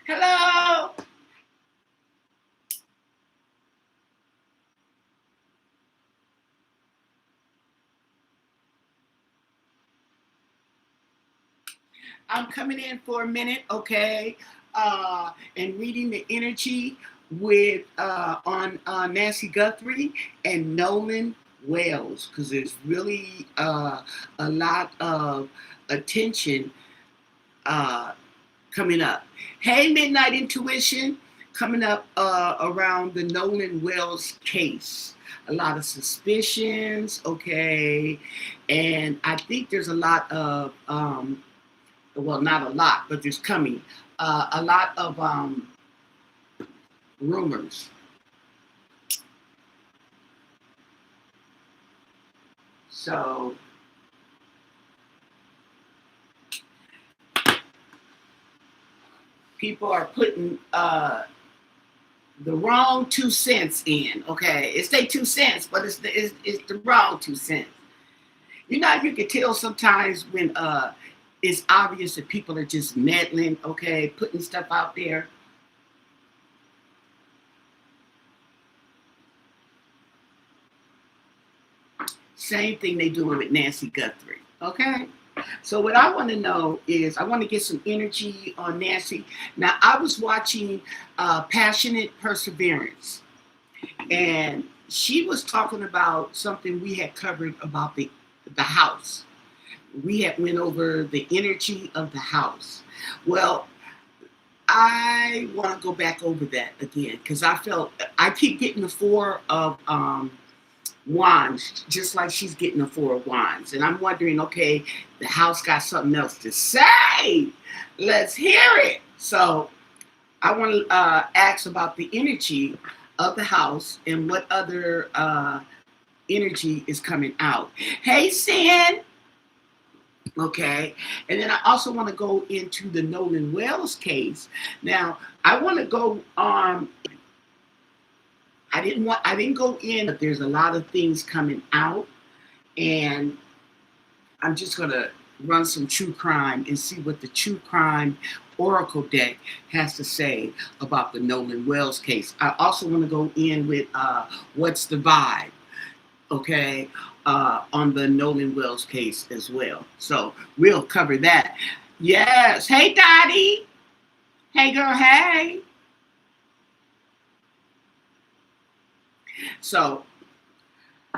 Hello. I'm coming in for a minute, okay, and reading the energy with on Nancy Guthrie and Nolan Wells because there's really a lot of attention uh, coming up. Hey, Midnight Intuition, coming up around the Nolan Wells case. A lot of suspicions, okay, and I think there's a lot of well, not a lot, but there's coming a lot of rumors. So people are putting the wrong 2 cents in. Okay, it's their 2 cents, but it's the wrong 2 cents. You know, you can tell sometimes when it's obvious that people are just meddling. Okay, putting stuff out there. Same thing they doing with Nancy Guthrie. Okay. So what I want to know is I want to get some energy on Nancy. Now I was watching Passionate Perseverance, and she was talking about something we had covered about the house. We had went over the energy of the house. Well, I want to go back over that again because I felt I keep getting the four of wands, just like she's getting the four of wands. And I'm wondering, okay, the house got something else to say. Let's hear it. So I want to ask about the energy of the house and what other energy is coming out. Hey, Sin. Okay. And then I also want to go into the Nolan Wells case. Now, I want to go on. I didn't go in, but there's a lot of things coming out, and I'm just gonna run some true crime and see what the true crime oracle deck has to say about the Nolan Wells case. I also want to go in with what's the vibe, okay, on the Nolan Wells case as well. So we'll cover that. Yes. Hey, Dottie. Hey, girl. Hey. So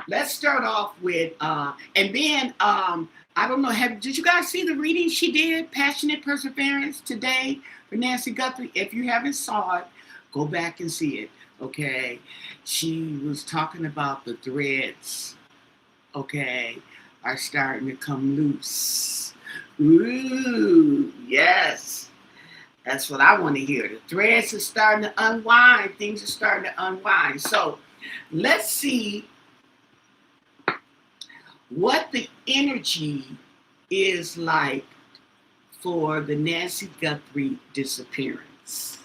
let's start off with, and then I don't know. Did you guys see the reading she did, Passionate Perseverance, today for Nancy Guthrie? If you haven't saw it, go back and see it. Okay, she was talking about the threads. Okay, are starting to come loose. Ooh, yes. That's what I want to hear. The threads are starting to unwind. Things are starting to unwind. So let's see what the energy is like for the Nancy Guthrie disappearance.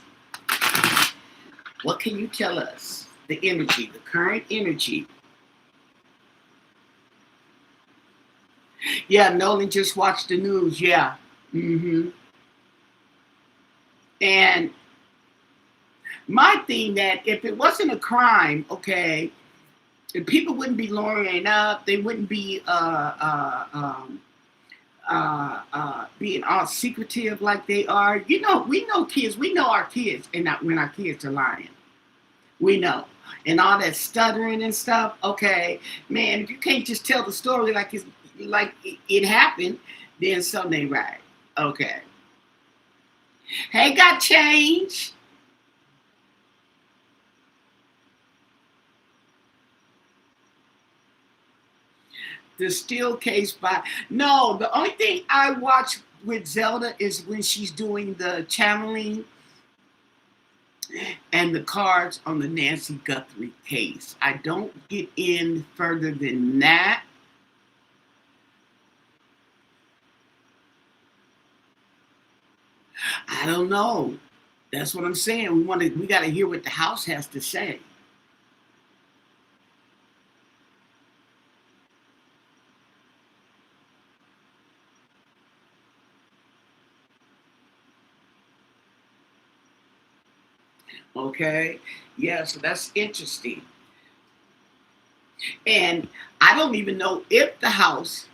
What can you tell us? The energy, the current energy. Yeah, Nolan just watched the news. Yeah. Mm-hmm. And my thing that if it wasn't a crime, okay, if people wouldn't be lawyering up, they wouldn't be being all secretive like they are. You know, we know kids. We know our kids, and not when our kids are lying. We know, and all that stuttering and stuff. Okay, man, if you can't just tell the story like it happened, then something ain't right. Okay. Hey, got change. The steel case by no. The only thing I watch with Zelda is when she's doing the channeling and the cards on the Nancy Guthrie case. I don't get in further than that. I don't know. That's what I'm saying. We got to hear what the house has to say. Okay. Yeah, so that's interesting. And I don't even know if the house,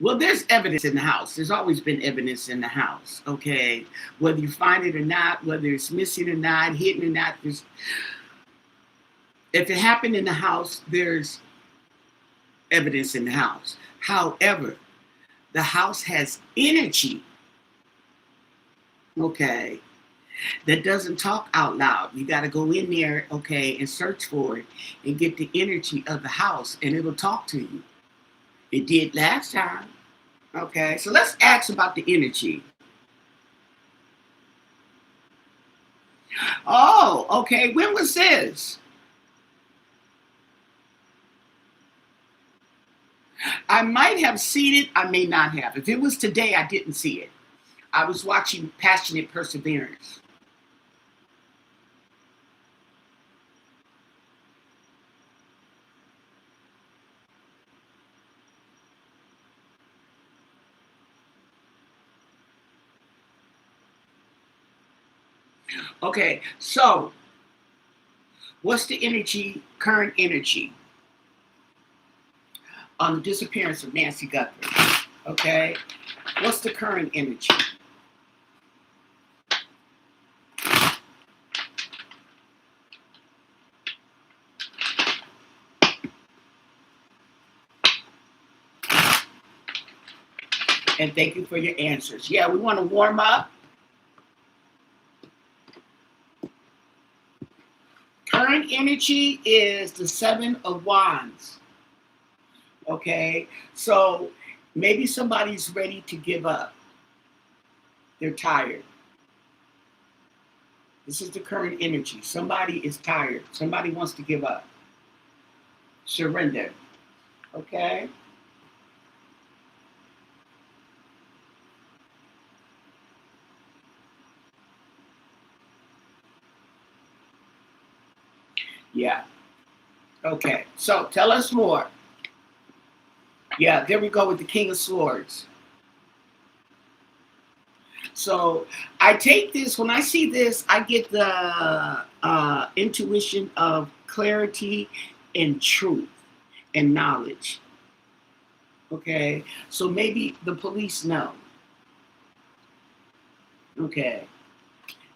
well, there's evidence in the house. There's always been evidence in the house. Okay. Whether you find it or not, whether it's missing or not, hidden or not, if it happened in the house, there's evidence in the house. However, the house has energy, okay, that doesn't talk out loud. You got to go in there, okay, and search for it and get the energy of the house, and it'll talk to you. It did last time, okay. So let's ask about the energy. Oh, okay. When was this? I might have seen it. I may not have. If it was today, I didn't see it. I was watching Passionate Perseverance. Okay, so what's the energy, current energy on the disappearance of Nancy Guthrie? Okay, what's the current energy? And thank you for your answers. Yeah, we want to warm up. Current energy is the Seven of Wands. Okay, so maybe somebody's ready to give up. They're tired. This is the current energy. Somebody is tired. Somebody wants to give up. Surrender. Okay? Yeah. Okay. So tell us more. Yeah, there we go with the King of Swords. So I take this, when I see this, I get the intuition of clarity and truth and knowledge. Okay. So maybe the police know. Okay.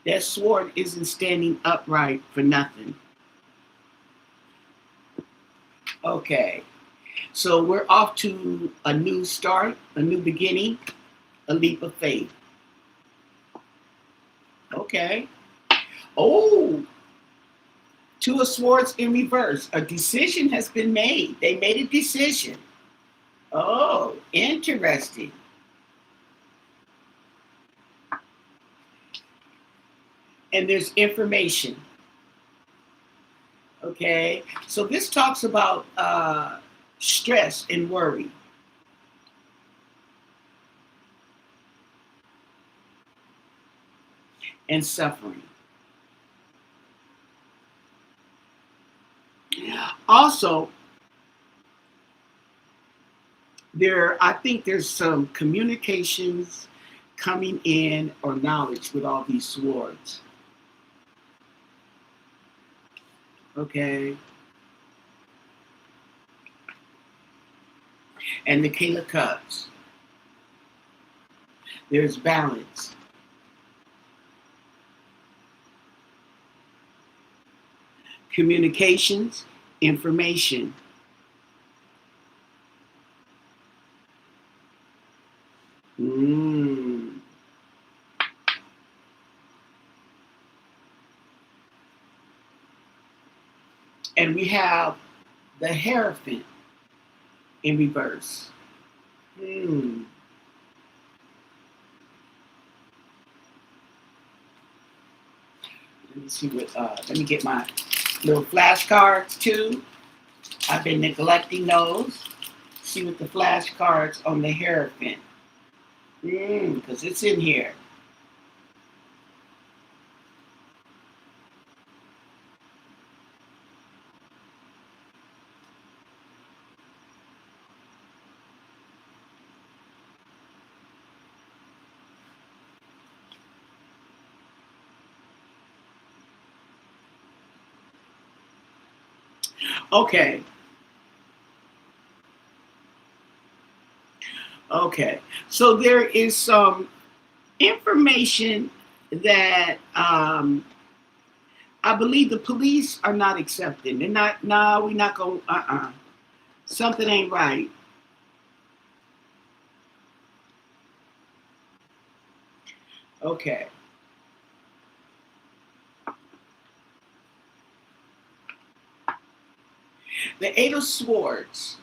That sword isn't standing upright for nothing. Okay. So we're off to a new start, a new beginning, a leap of faith. Okay. Oh, Two of Swords in reverse. A decision has been made. They made a decision. Oh, interesting. And there's information. Okay. So this talks about stress and worry and suffering. Also, I think there's some communications coming in or knowledge with all these swords. Okay. And the King of Cups. There's balance. Communications, information. Mm. And we have the Hierophant in reverse. Mm. Let me see what, let me get my little flashcards too. I've been neglecting those. See what the flashcards on the Hierophant. Because it's in here. Okay. Okay. So there is some information that I believe the police are not accepting. They're not. No, we're not going. Something ain't right. Okay. The Eight of Swords.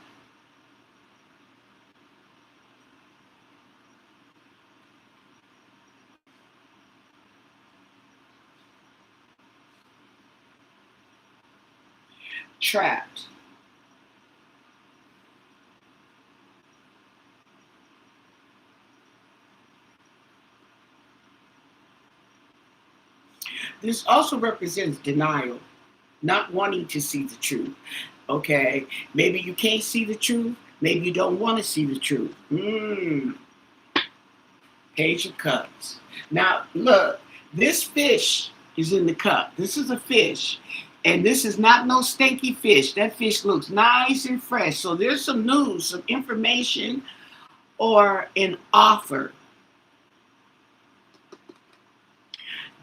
Trapped. This also represents denial, not wanting to see the truth. Okay. Maybe you can't see the truth. Maybe you don't want to see the truth. Page of Cups. Now, look, this fish is in the cup. This is a fish. And this is not no stinky fish. That fish looks nice and fresh. So there's some news, some information, or an offer.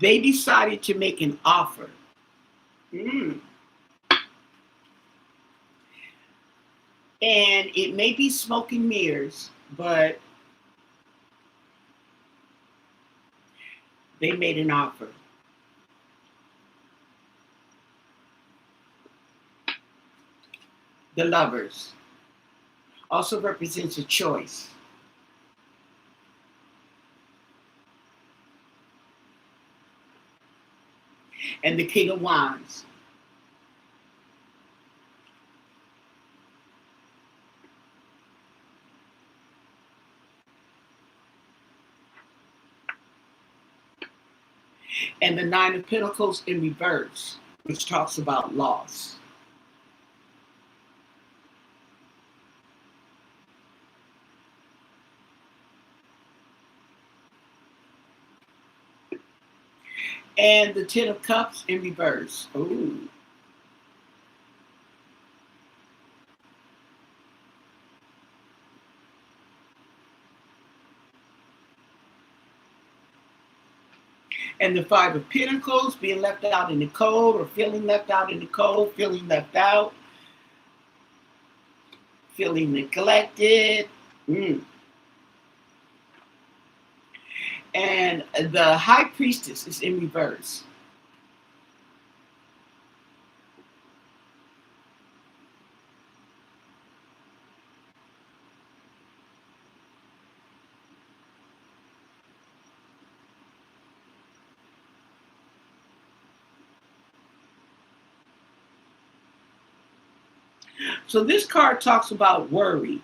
They decided to make an offer. And it may be smoke and mirrors, but they made an offer. The Lovers also represents a choice. And the King of Wands. And the Nine of Pentacles in reverse, which talks about loss. And the Ten of Cups in reverse. Ooh. And the Five of Pentacles, being left out in the cold, or feeling left out in the cold, feeling left out, feeling neglected. And the High Priestess is in reverse. So this card talks about worry,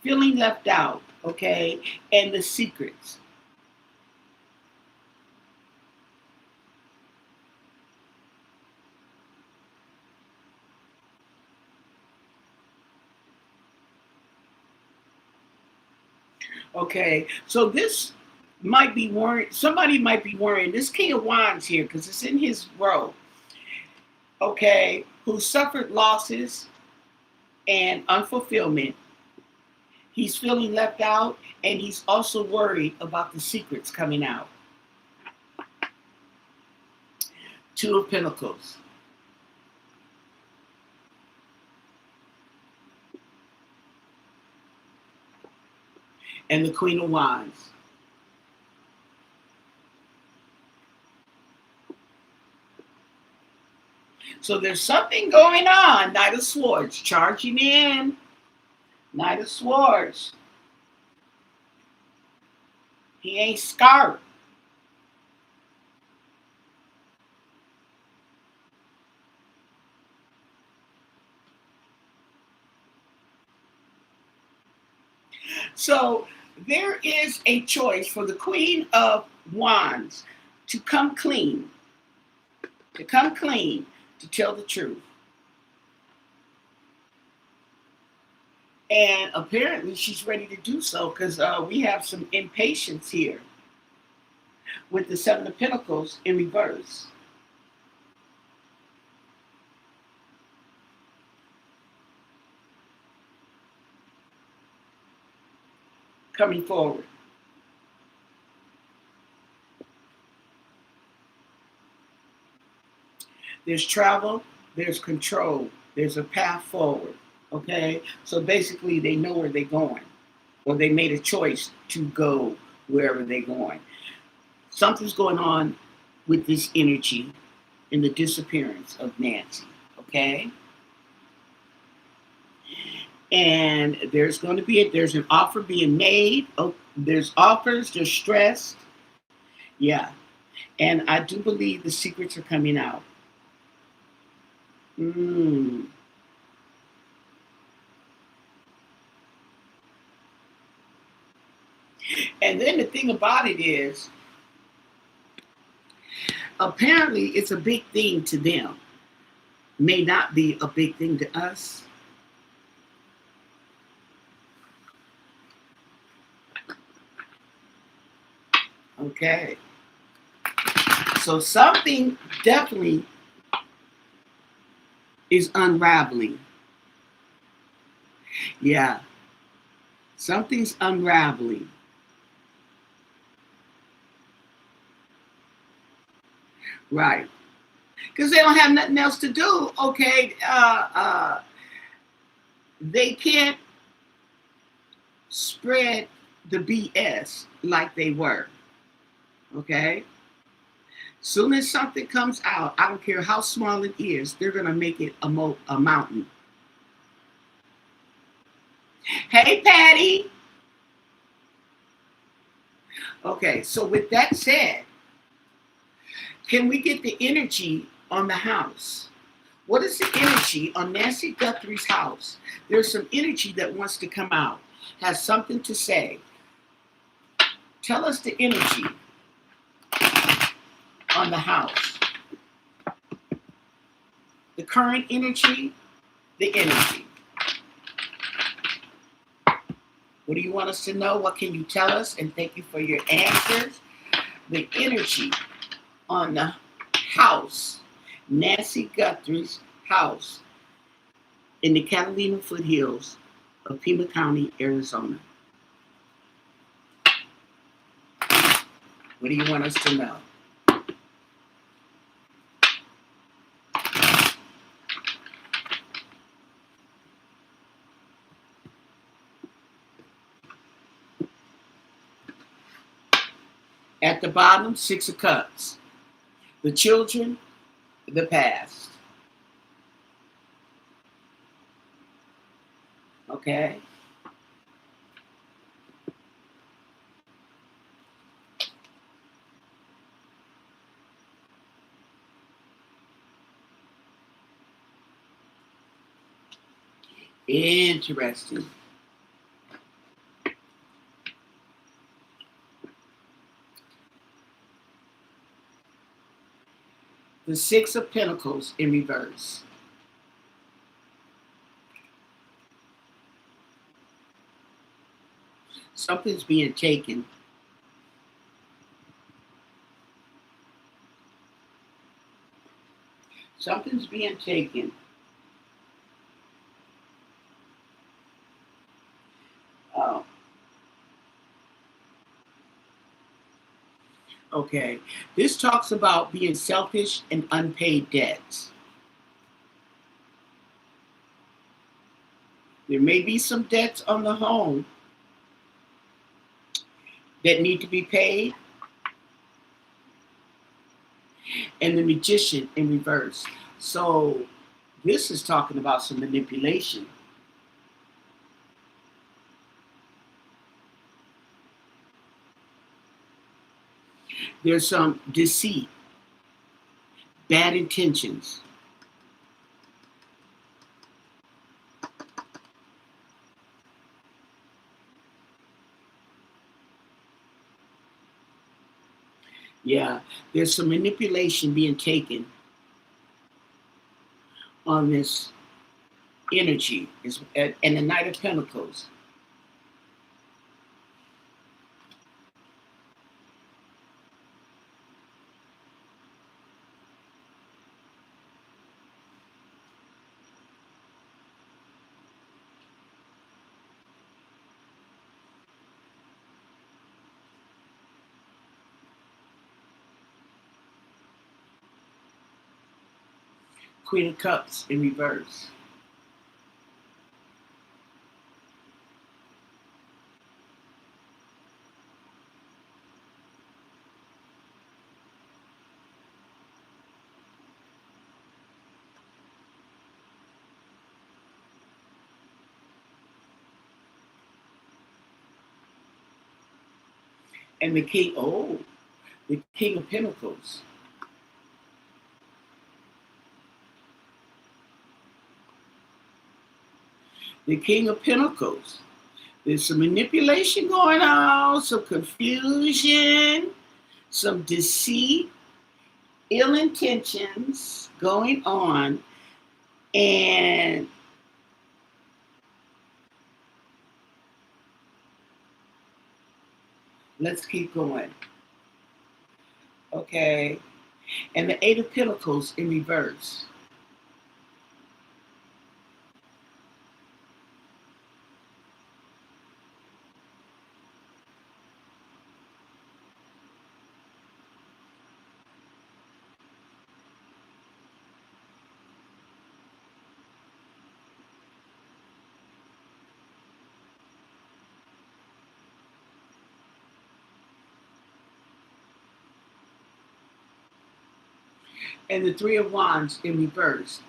feeling left out, okay, and the secrets. Okay, so this might be worrying, somebody might be worrying, this King of Wands here, because it's in his row, okay, who suffered losses and unfulfillment. He's feeling left out, and he's also worried about the secrets coming out. Two of Pentacles. And the Queen of Wands. So there's something going on. Knight of Swords charging in. Knight of Swords. He ain't scarred. So there is a choice for the Queen of Wands to come clean. To come clean, to tell the truth. And apparently she's ready to do so, because we have some impatience here with the Seven of Pentacles in reverse. coming forward. There's travel, there's control, there's a path forward. Okay? So basically, they know where they're going, or they made a choice to go wherever they're going. Something's going on with this energy in the disappearance of Nancy. Okay? And there's going to be there's an offer being made. Oh, there's offers, there's stress. Yeah. And I do believe the secrets are coming out. Mm. And then the thing about it is, apparently it's a big thing to them. May not be a big thing to us. Okay. So something definitely is unraveling. Yeah. Something's unraveling. Right. Because they don't have nothing else to do. Okay. They can't spread the BS like they were. Okay. Soon as something comes out, I don't care how small it is, they're going to make it a mountain. Hey, Patty. Okay, so with that said, can we get the energy on the house? What is the energy on Nancy Guthrie's house? There's some energy that wants to come out, has something to say. Tell us the energy on the house. The current energy, the energy. What do you want us to know? What can you tell us? And thank you for your answers. The energy on the house, Nancy Guthrie's house in the Catalina foothills of Pima County, Arizona. What do you want us to know? At the bottom, Six of Cups. The children, the past. Okay? Interesting. The Six of Pentacles in reverse. Something's being taken. Something's being taken. Oh. Okay. This talks about being selfish and unpaid debts. There may be some debts on the home that need to be paid. And the Magician in reverse. So this is talking about some manipulation. There's some deceit, bad intentions. Yeah, there's some manipulation being taken on this energy and the Knight of Pentacles. Queen of Cups in reverse. And the King of Pentacles. The King of Pentacles. There's some manipulation going on, some confusion, some deceit, ill intentions going on, and let's keep going. Okay. And the Eight of Pentacles in reverse. And the Three of Wands in reverse.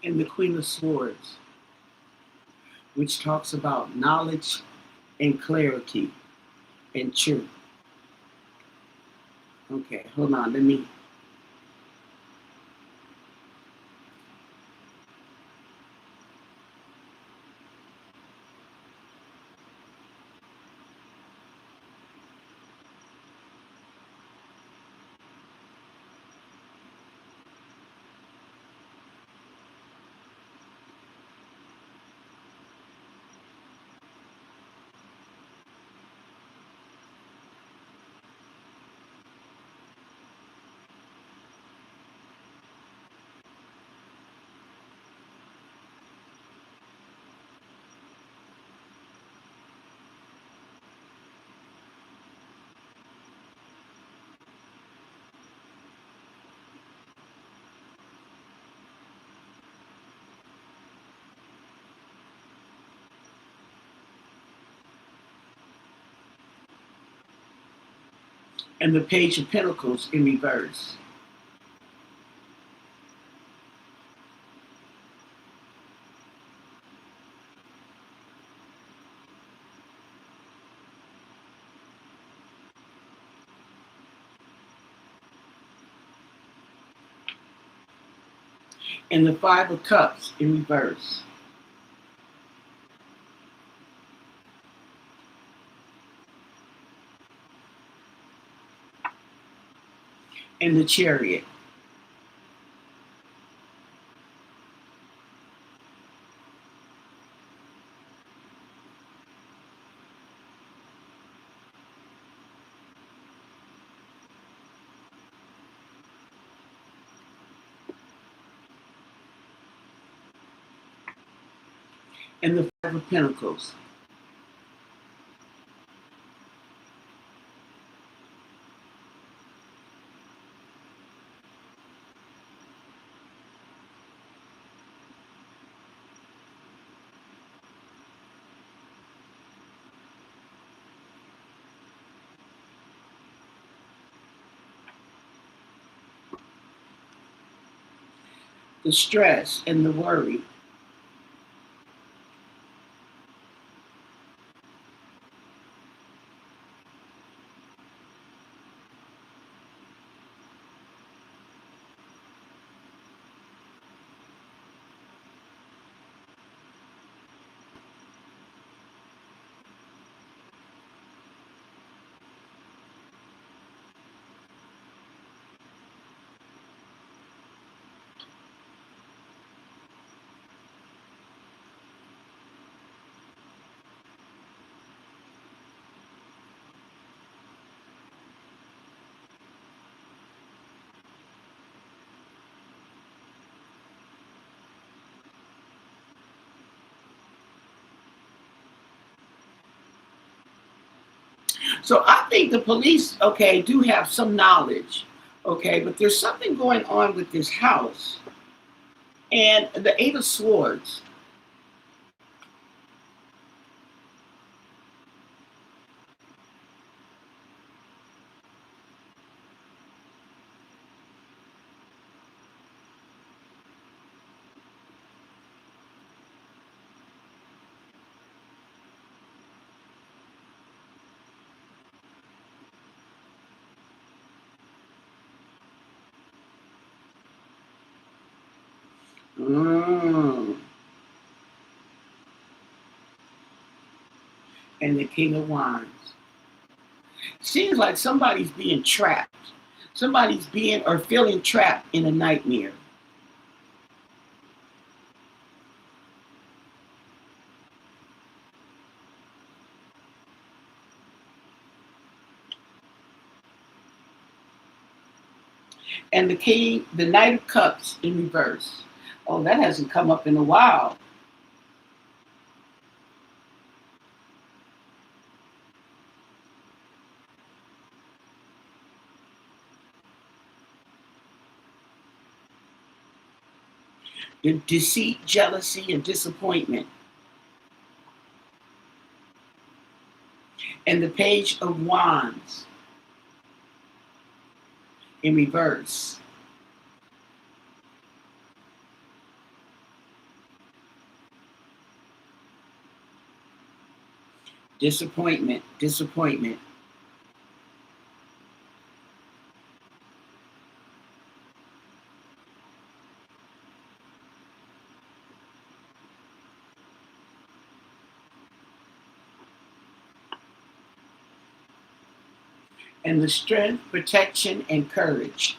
And the Queen of Swords, which talks about knowledge and clarity and truth. Okay, hold on, let me. And the Page of Pentacles in reverse. And the Five of Cups in reverse. And the Chariot. And the Five of Pentacles. The stress and the worry. So I think the police, okay, do have some knowledge, okay, but there's something going on with this house. And the Eight of Swords. Mm. And the King of Wands. Seems like somebody's being trapped. Somebody's being or feeling trapped in a nightmare. And the Knight of Cups in reverse. Oh, that hasn't come up in a while. The deceit, jealousy, and disappointment. And the Page of Wands in reverse. Disappointment, disappointment. And the strength, protection, and courage.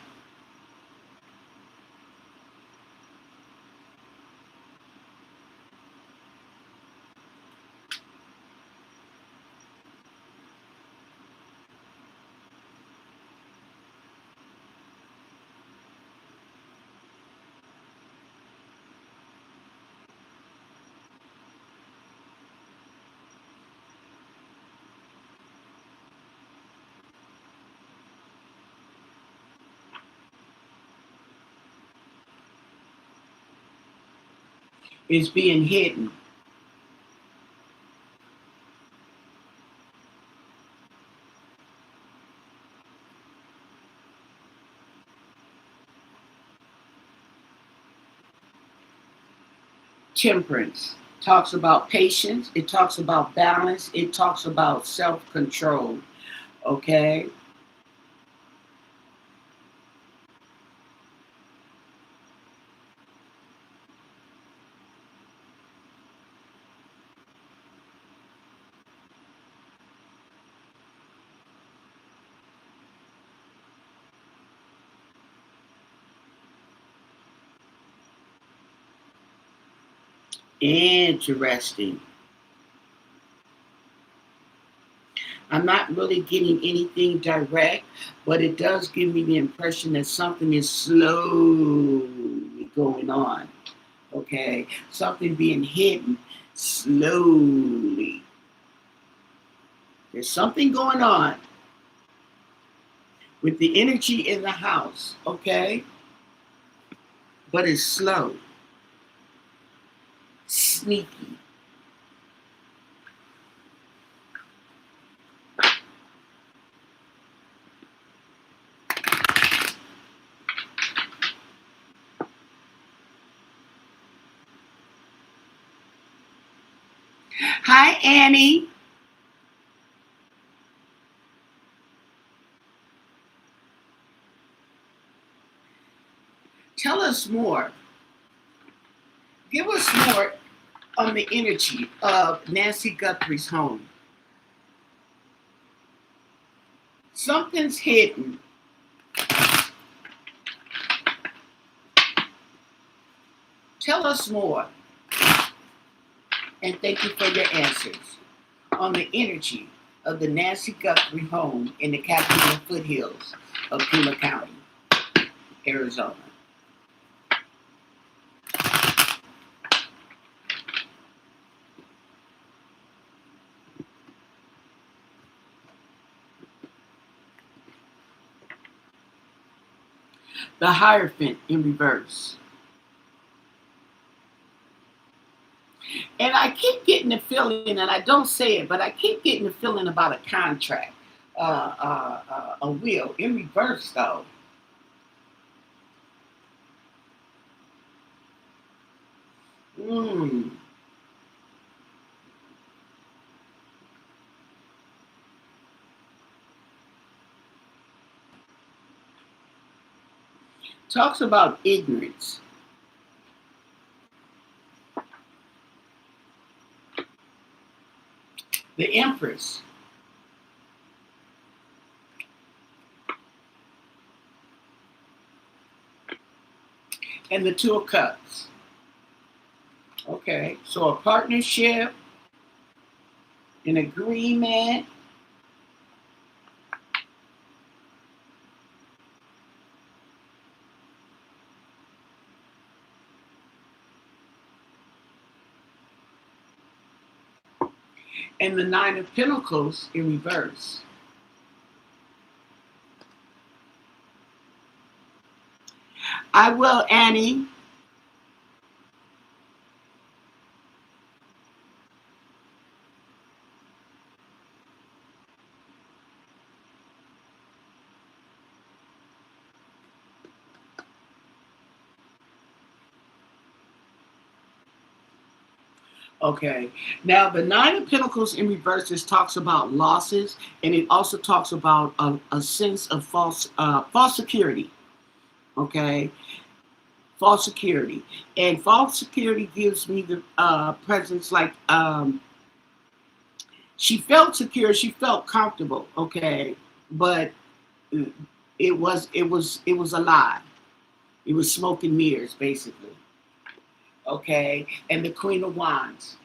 Is being hidden. Temperance talks about patience, it talks about balance, it talks about self-control. Okay? Interesting. I'm not really getting anything direct, but it does give me the impression that something is slowly going on. Okay? Something being hidden slowly. There's something going on with the energy in the house, okay? But it's slow, sneaky. Hi, Annie. Tell us more. Give us more on the energy of Nancy Guthrie's home. Something's hidden. Tell us more. And thank you for your answers on the energy of the Nancy Guthrie home in the Capitol foothills of Pima County, Arizona. The Hierophant in reverse. And I keep getting the feeling, and I don't say it, but I keep getting the feeling about a contract, a will in reverse, though. Mm. Talks about ignorance. The Empress. And the Two of Cups. Okay, so a partnership, an agreement. And the Nine of Pentacles in reverse. I will, Annie. Okay. Now, the Nine of Pentacles in reverse talks about losses, and it also talks about a sense of false security. Okay, false security, and false security gives me the presence like she felt secure, she felt comfortable. Okay, but it was a lie. It was smoke and mirrors, basically. Okay, and the Queen of Wands.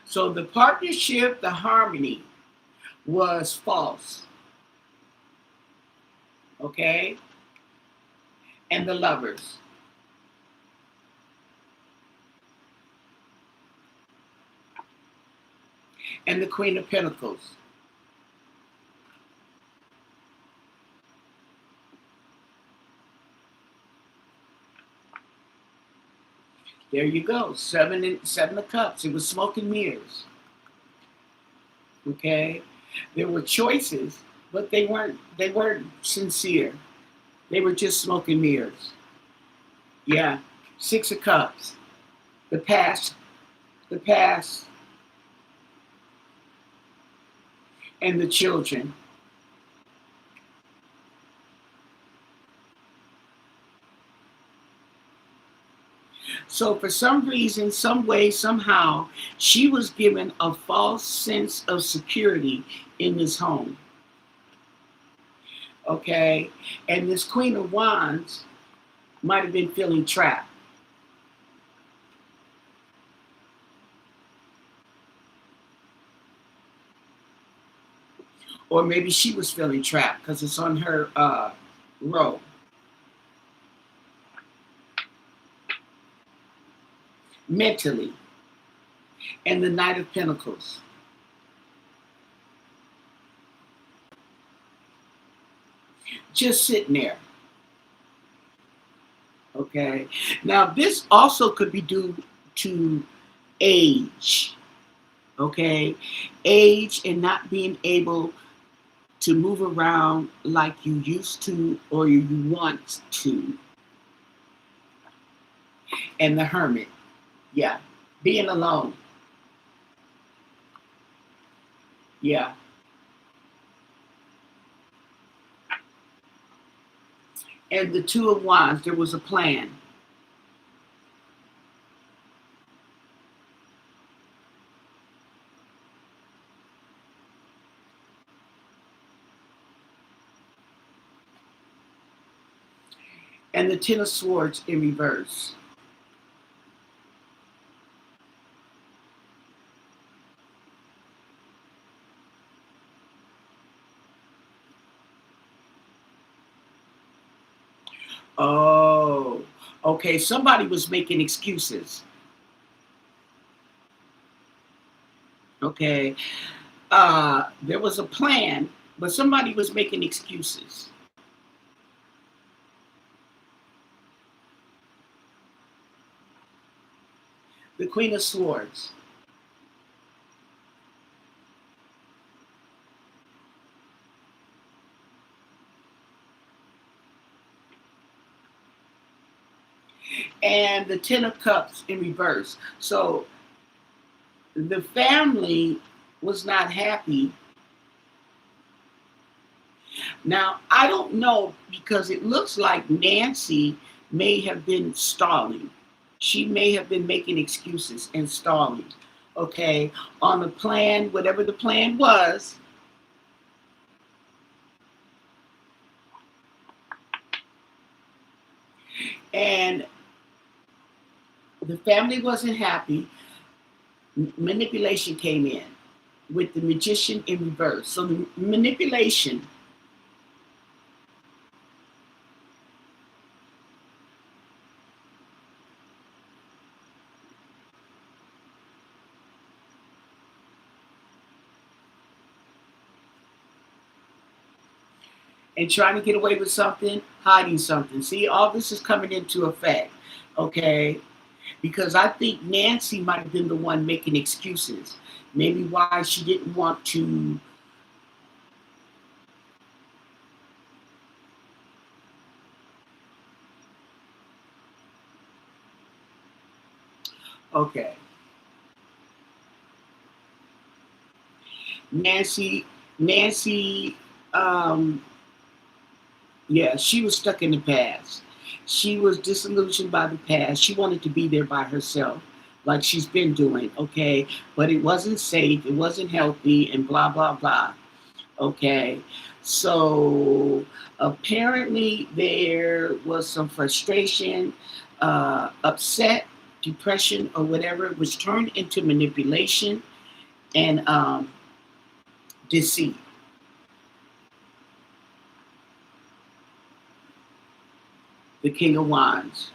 So the partnership, the harmony was false. Okay, and the Lovers. And the Queen of Pentacles. There you go. Seven of Cups. It was smoke and mirrors. Okay, there were choices, but they weren't sincere. They were just smoke and mirrors. Yeah, Six of Cups. The past, the past, and the children. So for some reason, some way, somehow, she was given a false sense of security in this home. Okay, and this Queen of Wands might have been feeling trapped. Or maybe she was feeling trapped because it's on her row. Mentally. And the Knight of Pentacles. Just sitting there. Okay. Now, this also could be due to age. Okay. Age and not being able to move around like you used to or you want to. And the Hermit. Yeah. Being alone. Yeah. And the Two of Wands, there was a plan. And the Ten of Swords in reverse. Oh, okay. Somebody was making excuses. Okay. There was a plan, but somebody was making excuses. The Queen of Swords. And the Ten of Cups in reverse. So the family was not happy. Now, I don't know because it looks like Nancy may have been stalling. She may have been making excuses and stalling, okay, on the plan, whatever the plan was. And the family wasn't happy. Manipulation came in with the magician in reverse. So the manipulation and trying to get away with something, hiding something. See, all this is coming into effect, okay? Because I think Nancy might have been the one making excuses. Maybe why she didn't want to. Okay. Nancy, um, yeah, she was stuck in the past. She was disillusioned by the past. She wanted to be there by herself, like she's been doing, okay? But it wasn't safe, it wasn't healthy, and blah, blah, blah, okay? So apparently there was some frustration, upset, depression, or whatever, which turned into manipulation and deceit. The King of Wands.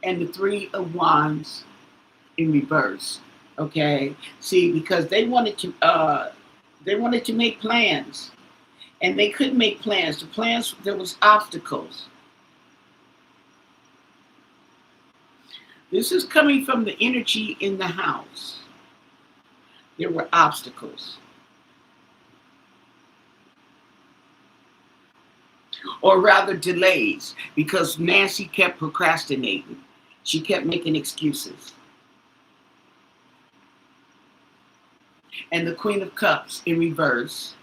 And the Three of Wands in reverse. Okay. See, because they wanted to make plans. And they couldn't make plans. The plans, there was obstacles. This is coming from the energy in the house. There were obstacles. Or rather delays, because Nancy kept procrastinating. She kept making excuses. And the Queen of Cups in reverse.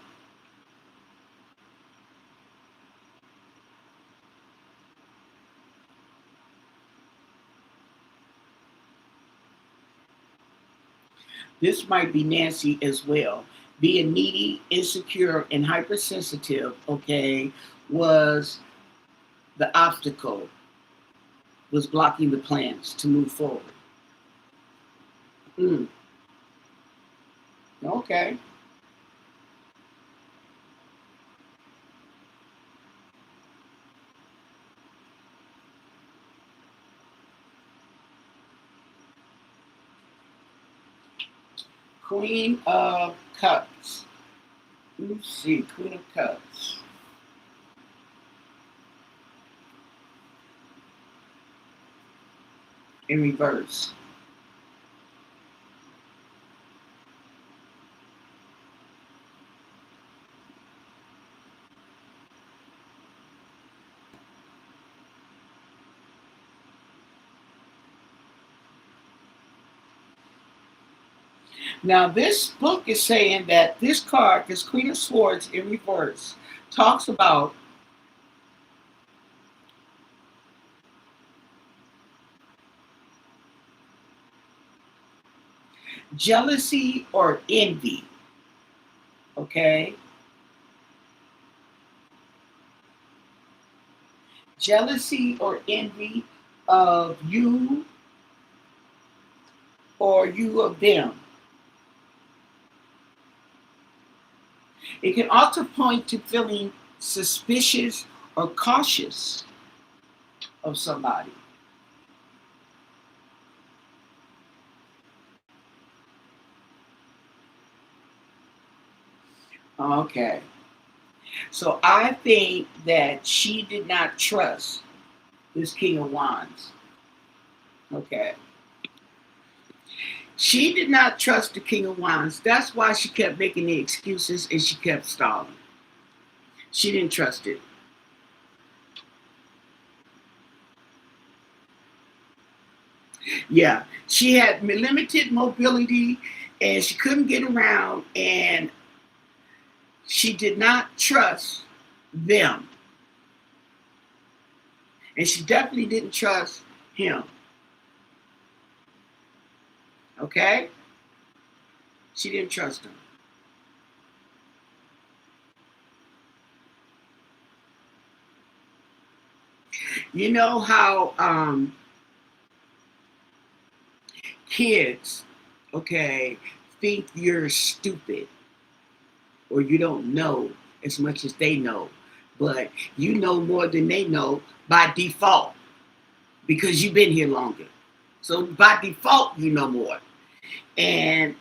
This might be Nancy as well. Being needy, insecure, and hypersensitive, okay, was the obstacle, was blocking the plans to move forward. Mm, okay. Queen of Cups. Let's see, Queen of Cups. In reverse. Now, this book is saying that this card, this Queen of Swords in reverse, talks about jealousy or envy. Okay? Jealousy or envy of you or you of them. It can also point to feeling suspicious or cautious of somebody. Okay. So I think that she did not trust this King of Wands. Okay. She did not trust the King of Wands. That's why she kept making the excuses and she kept stalling. She didn't trust it. Yeah, she had limited mobility and she couldn't get around, and she did not trust them. And she definitely didn't trust him. Okay? She didn't trust him. You know how kids, okay, think you're stupid or you don't know as much as they know, but you know more than they know by default because you've been here longer. So by default, you know more. And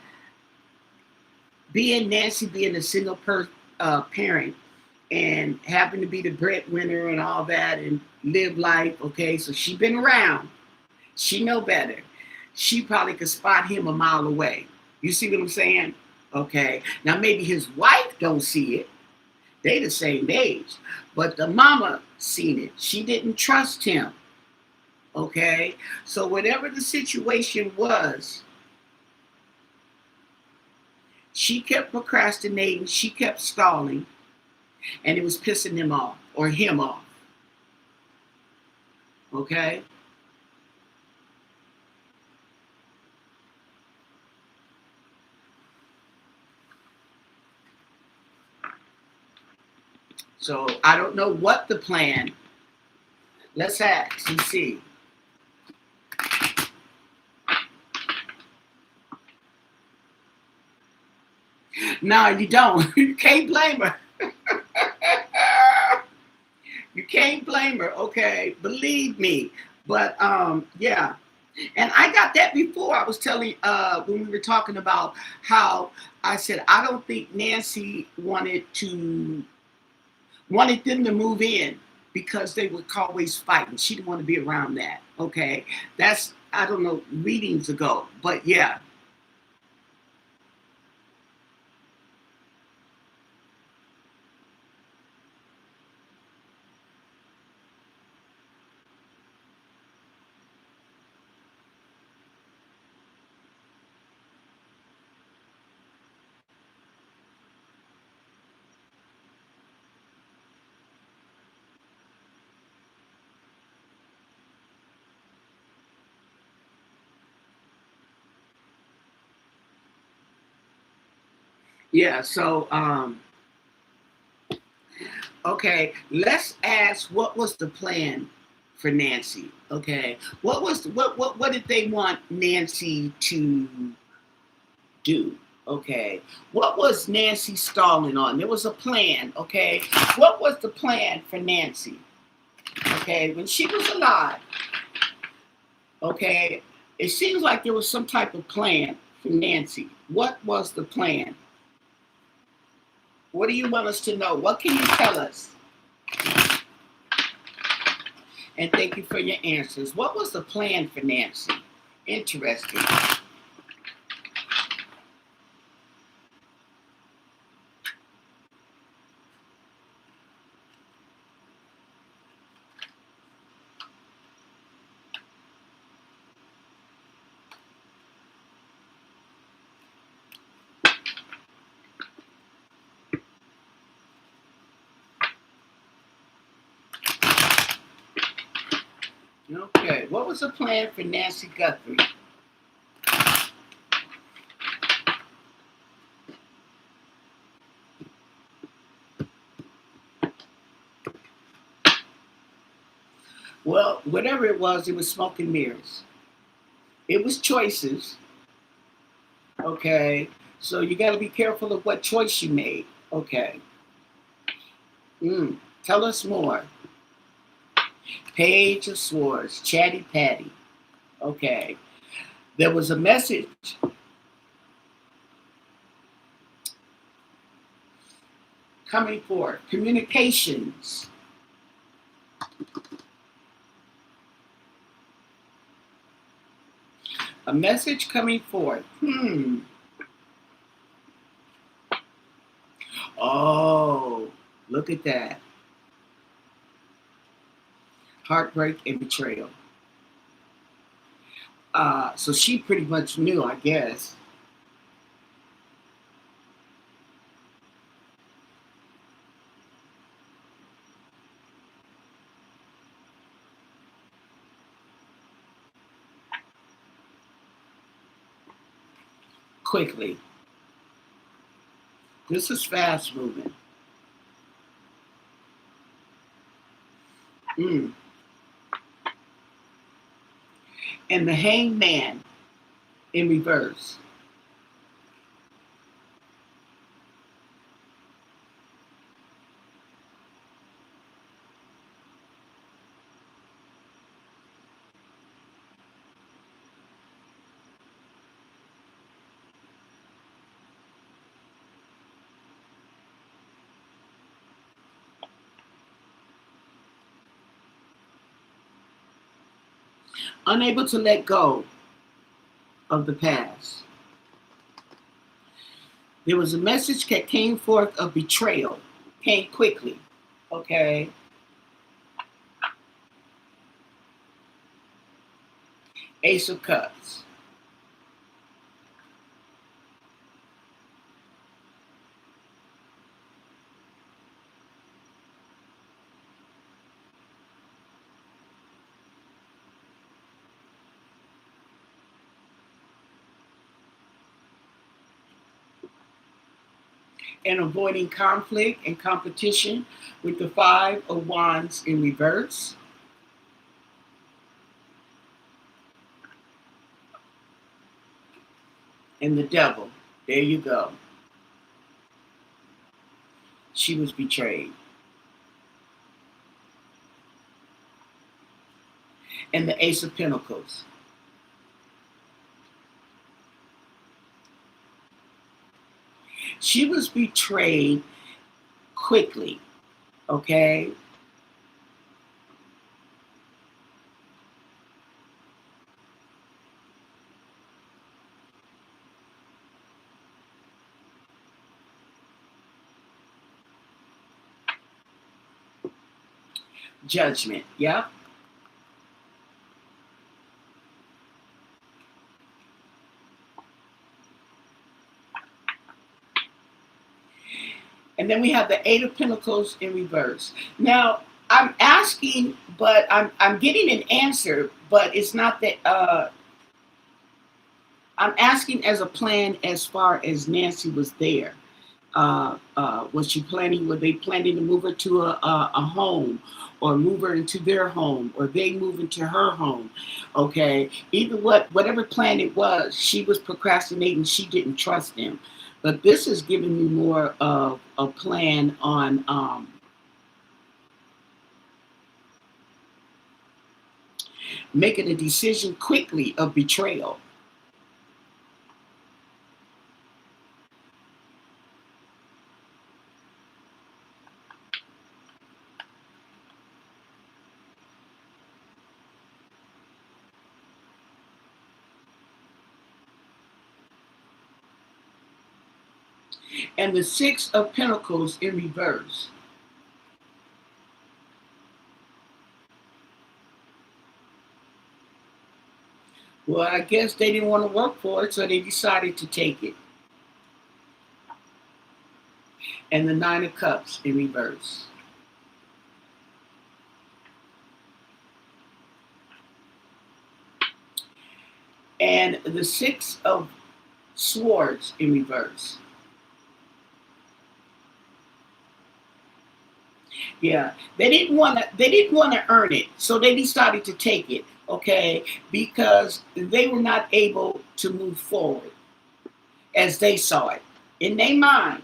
being Nancy, being a single parent, and happen to be the breadwinner and all that, and live life. Okay, so she been around. She know better. She probably could spot him a mile away. You see what I'm saying? Okay. Now maybe his wife don't see it. They the same age, but the mama seen it. She didn't trust him. Okay. So whatever the situation was, she kept procrastinating. She kept stalling, and it was pissing him off or him off. Okay. So I don't know what the plan. Let's ask and see. No, you don't. You can't blame her. You can't blame her. Okay, believe me. But yeah. And I got that before. I was telling when we were talking about how I said I don't think Nancy wanted them to move in because they were always fighting. She didn't want to be around that. Okay. That's, I don't know, readings ago. But yeah. Yeah. So okay, let's ask what was the plan for Nancy? Okay. What did they want Nancy to do? Okay. What was Nancy stalling on? There was a plan, okay? What was the plan for Nancy? Okay, when she was alive, okay, it seems like there was some type of plan for Nancy. What was the plan? What do you want us to know? What can you tell us? And thank you for your answers. What was the plan for Nancy? Interesting. Okay, what was the plan for Nancy Guthrie? Well, whatever it was smoke and mirrors. It was choices, okay? So you got to be careful of what choice you made, okay? Tell us more. Page of Swords, Chatty Patty. Okay. There was a message coming forth. Communications. A message coming forth. Oh, look at that. Heartbreak and betrayal. So she pretty much knew, I guess. Quickly. This is fast moving. Mm. And the hangman in reverse. Unable to let go of the past. There was a message that came forth of betrayal. Came quickly. Okay. Ace of Cups. And avoiding conflict and competition with the Five of Wands in reverse. And the Devil. There you go. She was betrayed. And the Ace of Pentacles. She was betrayed quickly. Okay. Judgment. Yep. And then we have the Eight of Pentacles in reverse. Now, I'm asking, but I'm getting an answer, but it's not that I'm asking as a plan as far as Nancy was there. Was she planning, were they planning to move her to a home or move her into their home or they move into her home? Okay. Either whatever plan it was, she was procrastinating. She didn't trust him. But this is giving me more of a plan on making a decision quickly of betrayal. And the Six of Pentacles in reverse. Well, I guess they didn't want to work for it, so they decided to take it. And the Nine of Cups in reverse. And the Six of Swords in reverse. Yeah, they didn't want to. They didn't want to earn it, so they decided to take it. Okay, because they were not able to move forward as they saw it in their mind.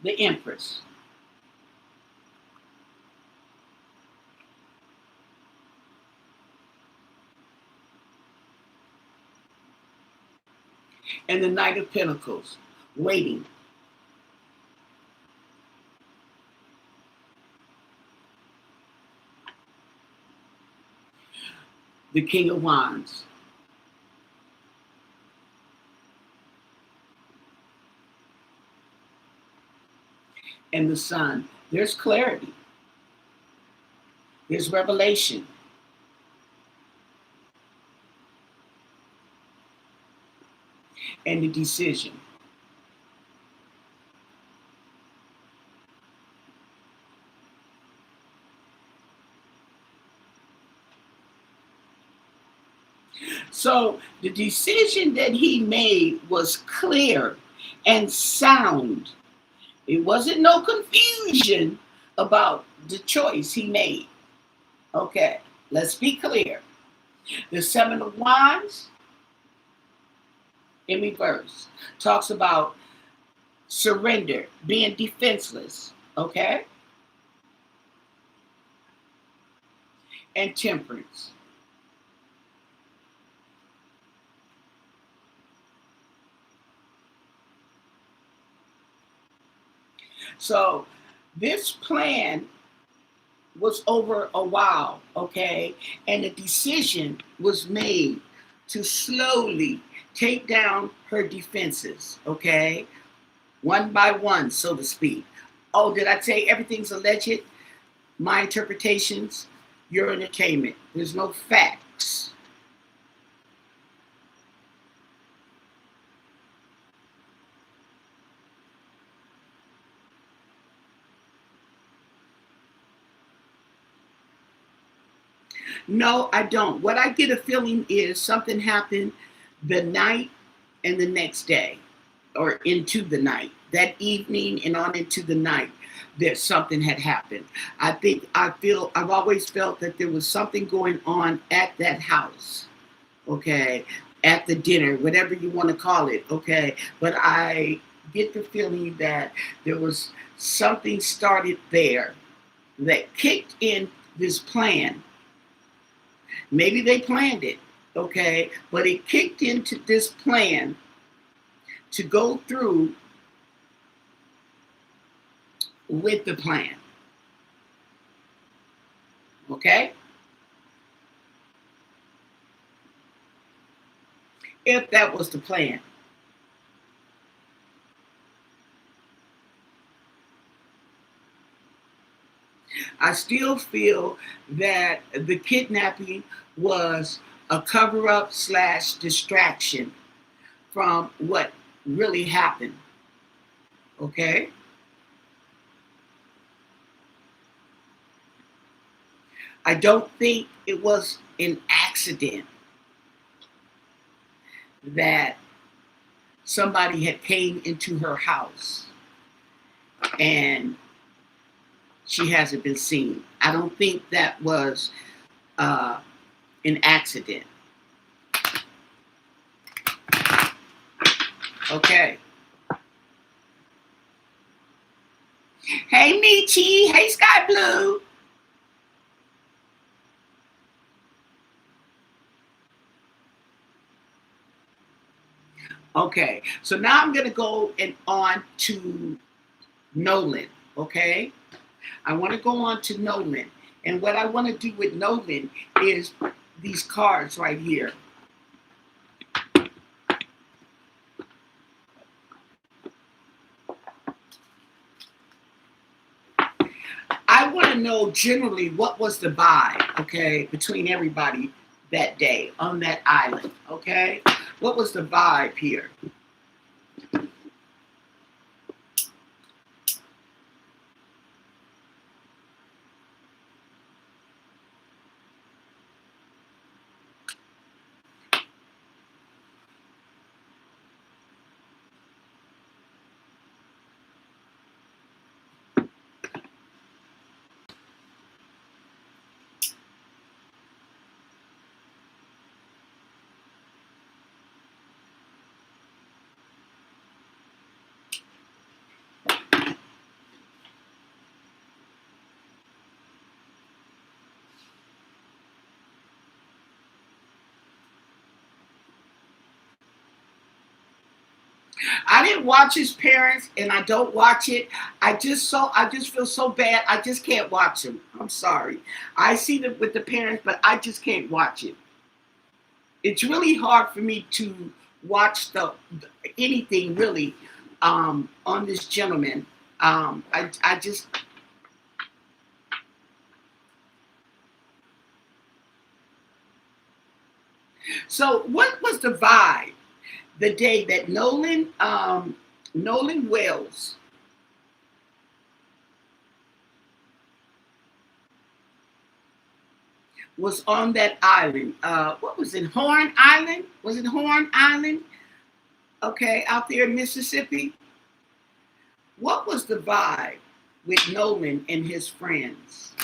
The Empress. And the Knight of Pentacles, waiting. The King of Wands. And the Sun. There's clarity. There's revelation. And the decision. So the decision that he made was clear and sound. It wasn't no confusion about the choice he made. Okay, let's be clear. The Seven of Wands in reverse talks about surrender, being defenseless, okay? And temperance. So this plan was over a while, okay? And the decision was made to slowly take down her defenses, okay? One by one, so to speak. Oh, did I say everything's alleged? My interpretations, your entertainment. There's no facts. No, I don't. What I get a feeling is something happened the night and the next day, or into the night, that evening and on into the night, that something had happened. I've always felt that there was something going on at that house, okay, at the dinner, whatever you want to call it, okay. But I get the feeling that there was something started there that kicked in this plan. Maybe they planned it, okay, but it kicked into this plan to go through with the plan, okay? If that was the plan. I still feel that the kidnapping was a cover up slash distraction from what really happened. Okay? I don't think it was an accident that somebody had came into her house and she hasn't been seen. I don't think that was an accident. Okay. Hey, Michi. Hey, Sky Blue. Okay. So now I'm going to go on to Nolan. Okay. I want to go on to Nolan. And what I want to do with Nolan is these cards right here. I want to know generally what was the vibe, okay, between everybody that day on that island, okay? What was the vibe here? I didn't watch his parents, and I don't watch it. I just feel so bad. I just can't watch them. I'm sorry. I see them with the parents, but I just can't watch it. It's really hard for me to watch anything really on this gentleman. I just so what was the vibe the day that Nolan Wells was on that island? What was it? Horn Island? Was it Horn Island? Okay, out there in Mississippi. What was the vibe with Nolan and his friends?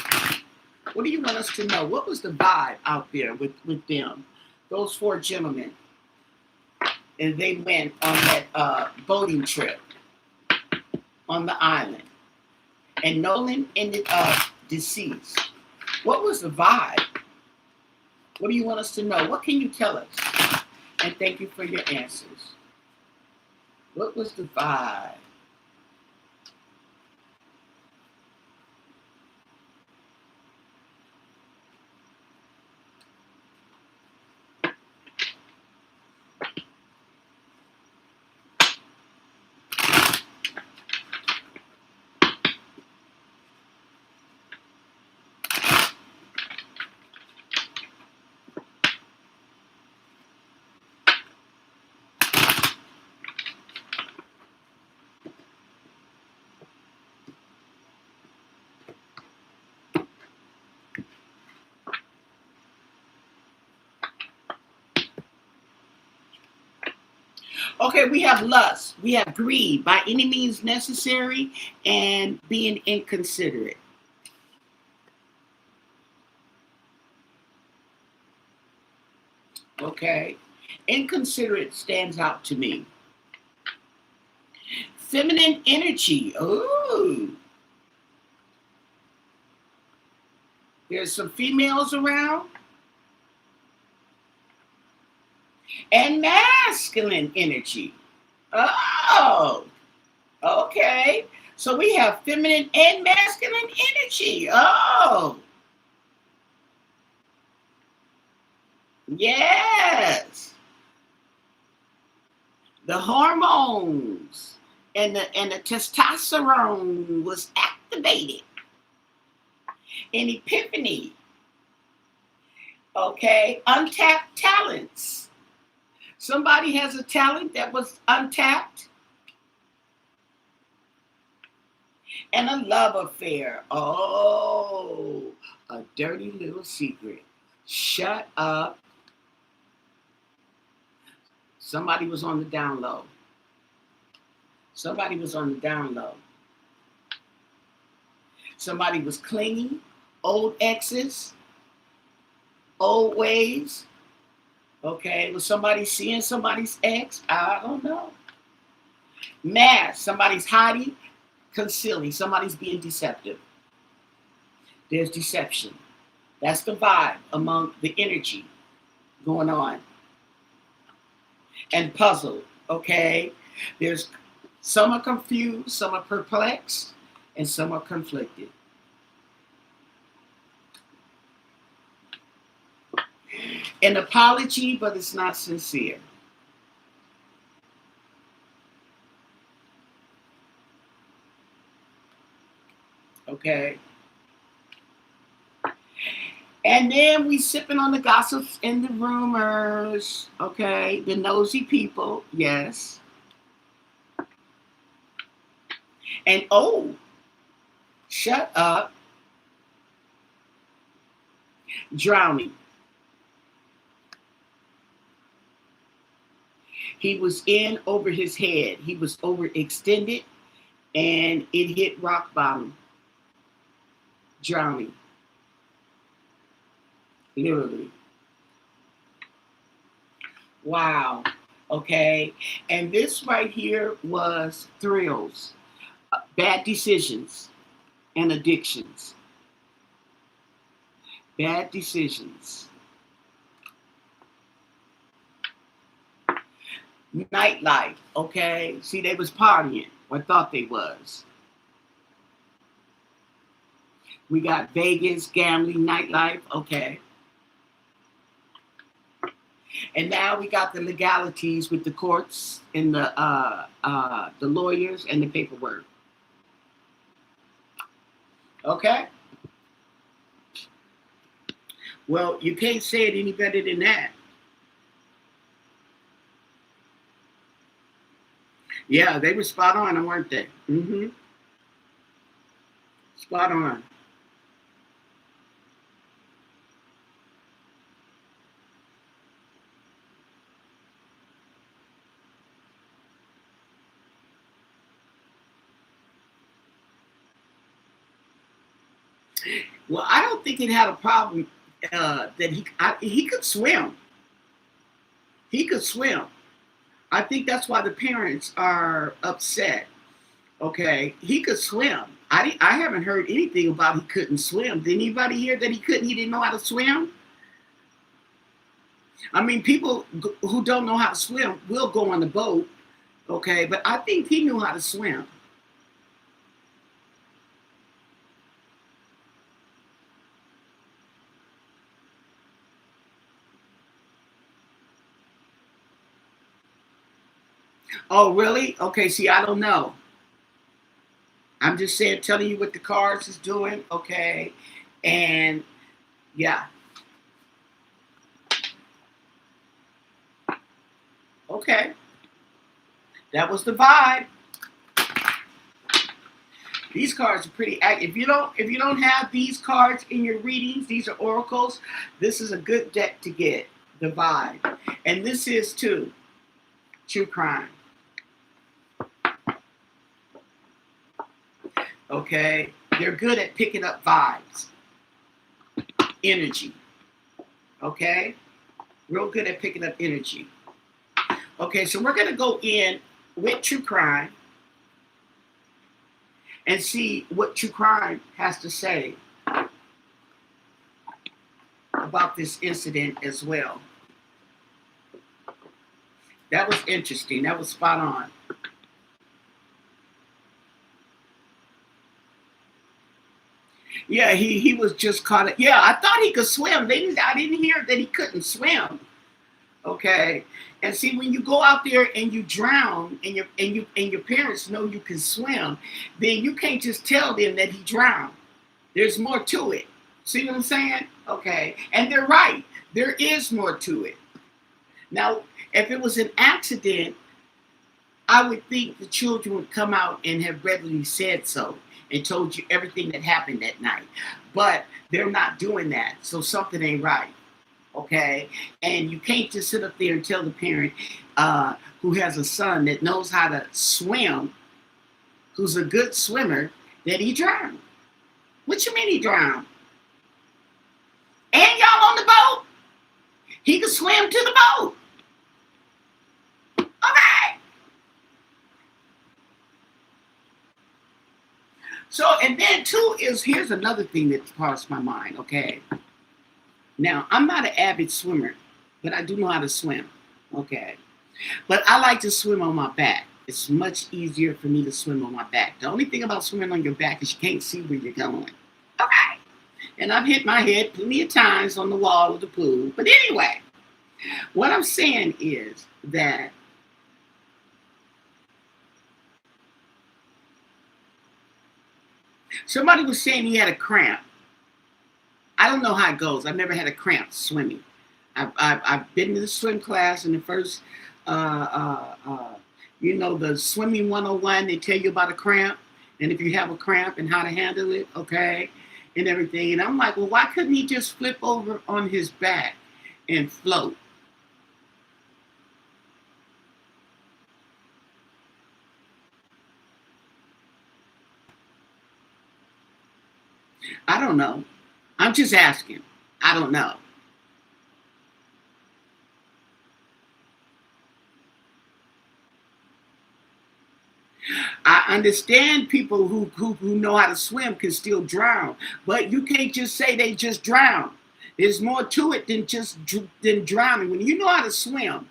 What do you want us to know? What was the vibe out there with them? Those four gentlemen. And they went on that boating trip on the island. And Nolan ended up deceased. What was the vibe? What do you want us to know? What can you tell us? And thank you for your answers. What was the vibe? Okay, we have lust, we have greed, by any means necessary, and being inconsiderate. Okay, inconsiderate stands out to me. Feminine energy. Ooh, there's some females around. And masculine energy. Oh, okay. So we have feminine and masculine energy. Oh, yes. The hormones and the testosterone was activated in epiphany. Okay, untapped talents. Somebody has a talent that was untapped. And a love affair. Oh, a dirty little secret. Shut up. Somebody was on the down low. Somebody was on the down low. Somebody was clinging. Old exes. Old ways. Okay, was somebody seeing somebody's ex? I don't know. Mask. Somebody's hiding, concealing. Somebody's being deceptive. There's deception. That's the vibe among the energy going on. And puzzled, okay? There's some are confused, some are perplexed, and some are conflicted. An apology, but it's not sincere. Okay? And then we sipping on the gossips and the rumors, okay? The nosy people, yes. And oh, shut up, drowning. He was in over his head. He was overextended and it hit rock bottom, drowning, literally. Wow. Okay. And this right here was thrills, bad decisions, and addictions. Bad decisions. Nightlife, okay? See, they was partying, or thought they was. We got Vegas, gambling, nightlife, okay. And now we got the legalities with the courts and the lawyers and the paperwork. Okay? Well, you can't say it any better than that. Yeah, they were spot on, weren't they? Mm-hmm. Spot on. Well, I don't think it had a problem that he could swim. He could swim. I think that's why the parents are upset. Okay, he could swim. I haven't heard anything about he couldn't swim. Did anybody hear that he couldn't? He didn't know how to swim. I mean, people who don't know how to swim will go on the boat. Okay, but I think he knew how to swim. Oh, really? Okay, see, I don't know. I'm just saying, telling you what the cards is doing. Okay, and yeah, okay, that was the vibe. These cards are pretty active. If you don't have these cards in your readings, these are oracles. This is a good deck to get. The vibe, and this is too true crime. Okay, they're good at picking up vibes, energy. Okay, real good at picking up energy. Okay, so we're gonna go in with true crime and see what true crime has to say about this incident as well. That was interesting. That was spot on. Yeah, he was just caught. Yeah, I thought he could swim. I didn't hear that he couldn't swim. Okay, and see when you go out there and you drown, and your parents know you can swim, then you can't just tell them that he drowned. There's more to it. See what I'm saying? Okay, and they're right. There is more to it. Now, if it was an accident, I would think the children would come out and have readily said so and told you everything that happened that night. But they're not doing that. So something ain't right. Okay. And you can't just sit up there and tell the parent who has a son that knows how to swim, who's a good swimmer, that he drowned. What you mean he drowned? And y'all on the boat? He could swim to the boat. Okay. So, and then too is here's another thing that crossed my mind. Okay, now I'm not an avid swimmer, but I do know how to swim. Okay, but I like to swim on my back. It's much easier for me to swim on my back. The only thing about swimming on your back is you can't see where you're going. Okay, and I've hit my head plenty of times on the wall of the pool. But anyway, what I'm saying is that somebody was saying he had a cramp. I don't know how it goes. I've never had a cramp swimming. I've been to the swim class in the first, the swimming 101, they tell you about a cramp and if you have a cramp and how to handle it, okay, and everything. And I'm like, well, why couldn't he just flip over on his back and float? I don't know. I'm just asking. I don't know. I understand people who know how to swim can still drown, but you can't just say they just drown. There's more to it than just than drowning. When you know how to swim,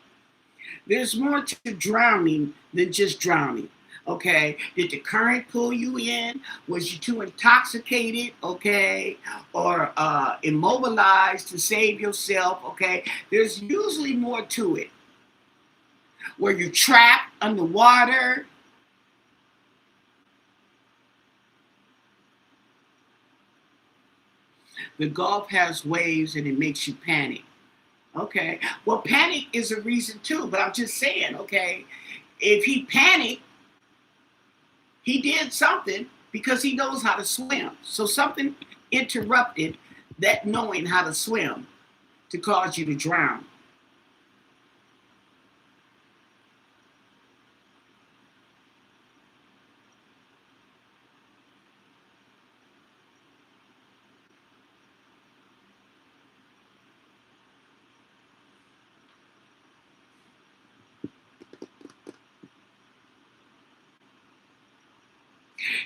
There's more to drowning than just drowning. Okay, did the current pull you in? Was you too intoxicated? Okay, or immobilized to save yourself? Okay, there's usually more to it. Were you trapped underwater? The Gulf has waves and it makes you panic. Okay, well, panic is a reason too, but I'm just saying, okay, if he panicked, he did something because he knows how to swim. So something interrupted that knowing how to swim to cause you to drown.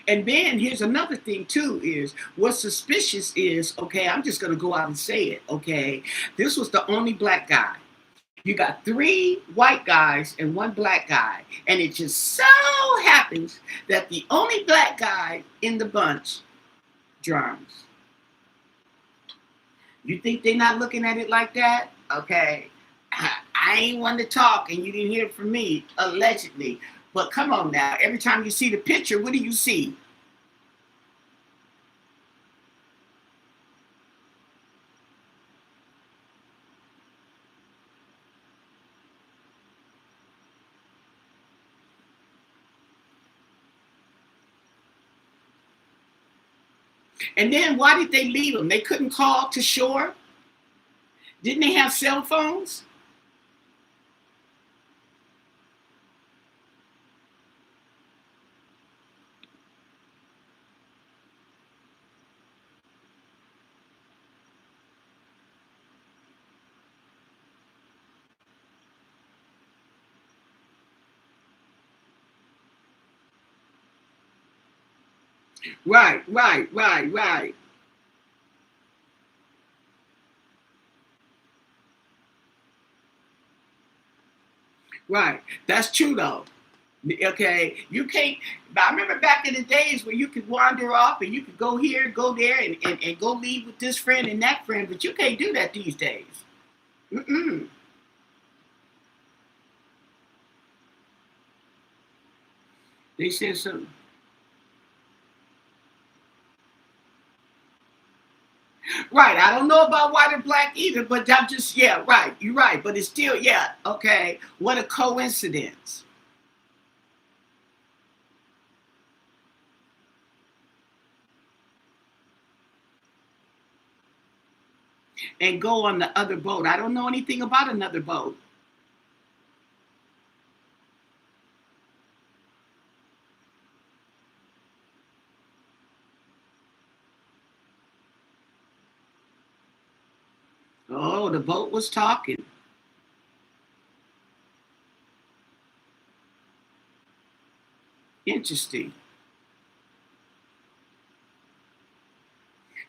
And then here's another thing too is what's suspicious is, okay, I'm just going to go out and say it, okay, this was the only black guy. You got three white guys and one black guy, and it just so happens that the only black guy in the bunch drowns. You think they're not looking at it like that? Okay, I ain't one to talk, and you didn't hear it from me, allegedly. But come on now, every time you see the picture, what do you see? And then why did they leave them? They couldn't call to shore? Didn't they have cell phones? Right, right, right, right, right. That's true though. Okay, you can't. I remember back in the days where you could wander off and you could go here, go there, and go leave with this friend and that friend, but you can't do that these days. Mm-mm. They said something. Right. I don't know about white or black either, but I'm just, yeah, right. You're right. But it's still, yeah, okay. What a coincidence. And go on the other boat. I don't know anything about another boat. Oh, the boat was talking. Interesting.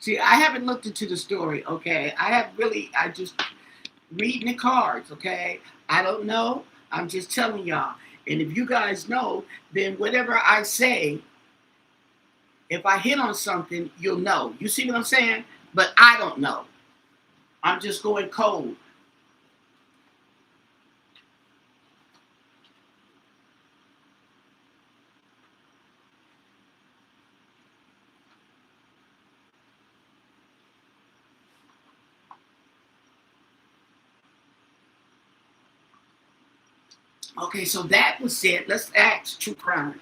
See, I haven't looked into the story, okay? I just reading the cards, okay? I don't know. I'm just telling y'all. And if you guys know, then whatever I say, if I hit on something, you'll know. You see what I'm saying? But I don't know. I'm just going cold. Okay, so that was it. Let's act true crime.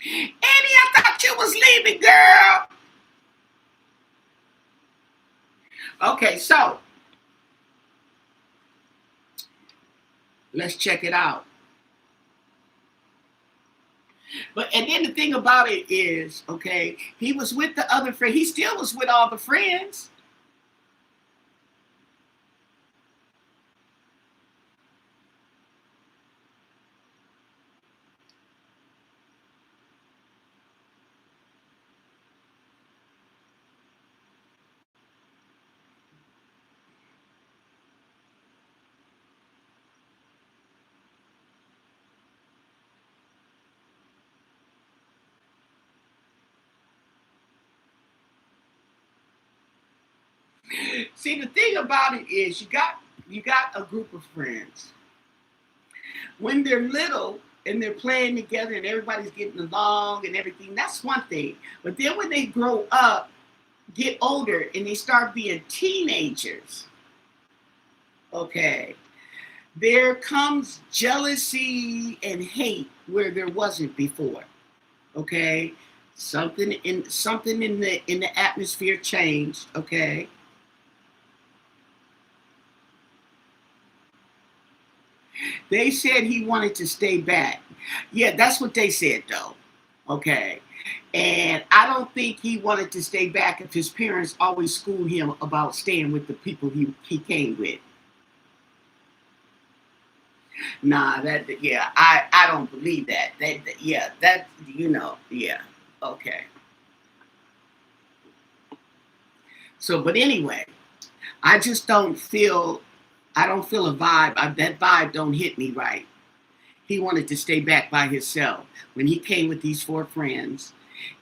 Annie, I thought you was leaving, girl. Okay, so let's check it out. But and then the thing about it is, okay, he was with the other friend. He still was with all the friends. See, the thing about it is you got a group of friends. When they're little and they're playing together and everybody's getting along and everything, that's one thing. But then when they grow up, get older, and they start being teenagers, okay, there comes jealousy and hate where there wasn't before. Okay, something in the atmosphere changed. Okay, they said he wanted to stay back. Yeah, that's what they said though. Okay, and I don't think he wanted to stay back if his parents always schooled him about staying with the people he came with. Nah, that yeah, I don't believe that. Yeah, that yeah. Okay. So, but anyway, I just don't feel I don't feel a vibe. That vibe don't hit me right. He wanted to stay back by himself when he came with these four friends,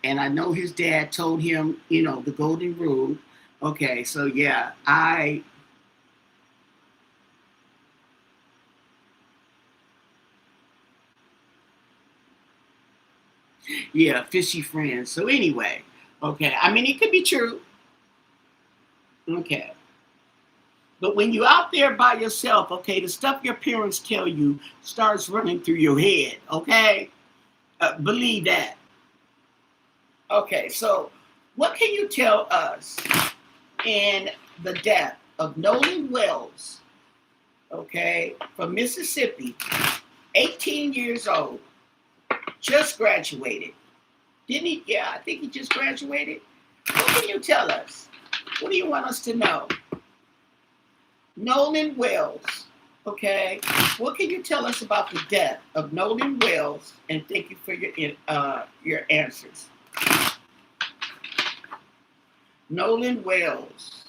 and I know his dad told him, the golden rule. Okay, so yeah, yeah, fishy friends. So anyway, okay, I mean it could be true. Okay. But when you're out there by yourself, okay, the stuff your parents tell you starts running through your head, okay? Believe that. Okay, so what can you tell us in the death of Nolan Wells, okay, from Mississippi, 18 years old, just graduated? Didn't he? Yeah, I think he just graduated. What can you tell us? What do you want us to know? Nolan Wells. Okay. What can you tell us about the death of Nolan Wells? And thank you for your answers. Nolan Wells.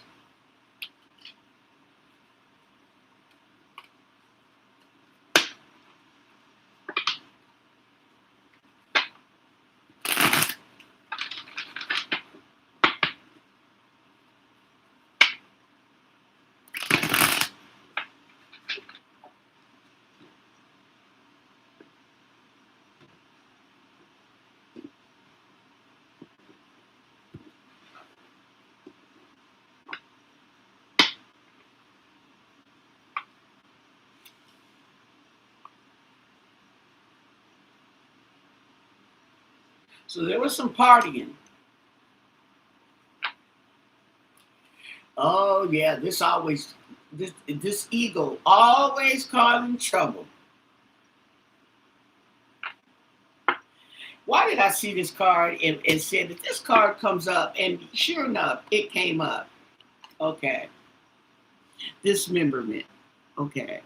So there was some partying. Oh yeah, this ego always causing trouble. Why did I see this card and said that this card comes up, and sure enough, it came up. Okay. Dismemberment. Okay.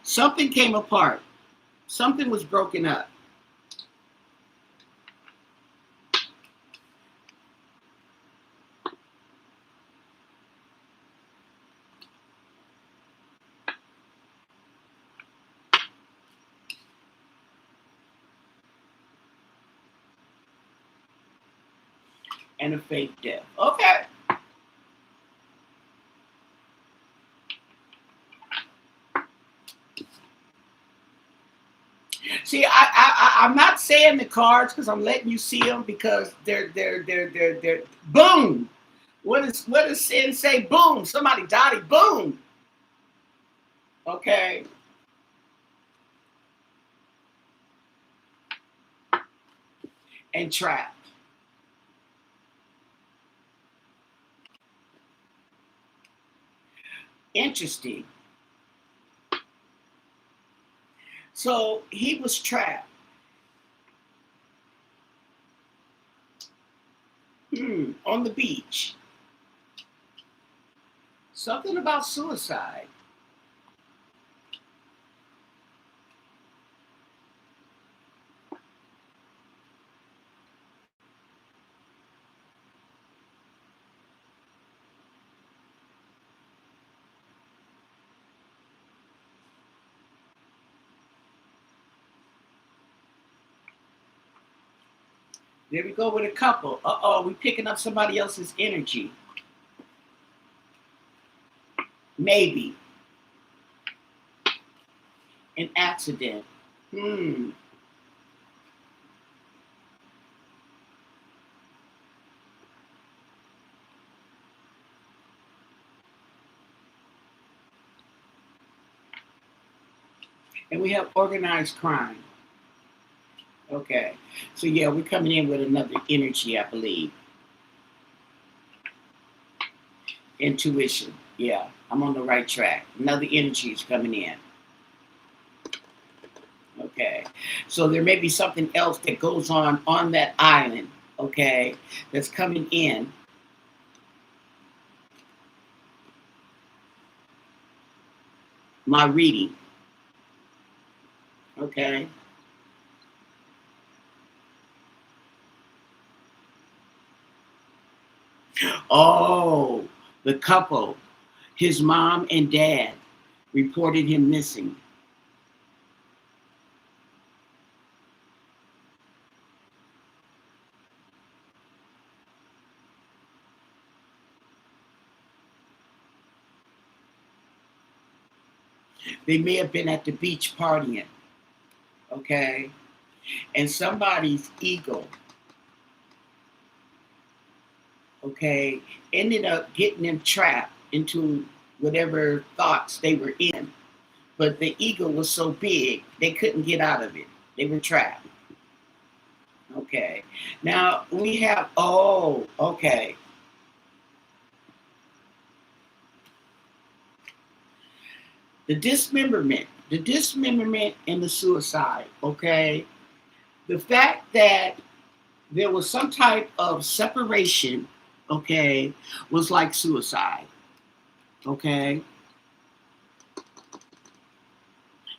Something came apart. Something was broken up. And a fake death. Okay. See, I'm not saying the cards because I'm letting you see them because they're boom. What does sin say? Boom. Somebody died. Boom. Okay. And trapped. Interesting. So he was trapped. On the beach. Something about suicide. There we go with a couple. Uh-oh, we picking up somebody else's energy. Maybe. An accident. And we have organized crime. Okay. So yeah, we're coming in with another energy, I believe. Intuition. Yeah, I'm on the right track. Another energy is coming in. Okay. So there may be something else that goes on that island, okay, that's coming in. My reading. Okay. Oh, the couple, his mom and dad reported him missing. They may have been at the beach partying, okay? And somebody's ego, okay, ended up getting them trapped into whatever thoughts they were in. But the ego was so big, they couldn't get out of it. They were trapped. Okay. Now we have, oh, okay. The dismemberment and the suicide, okay? The fact that there was some type of separation, okay, was like suicide, okay?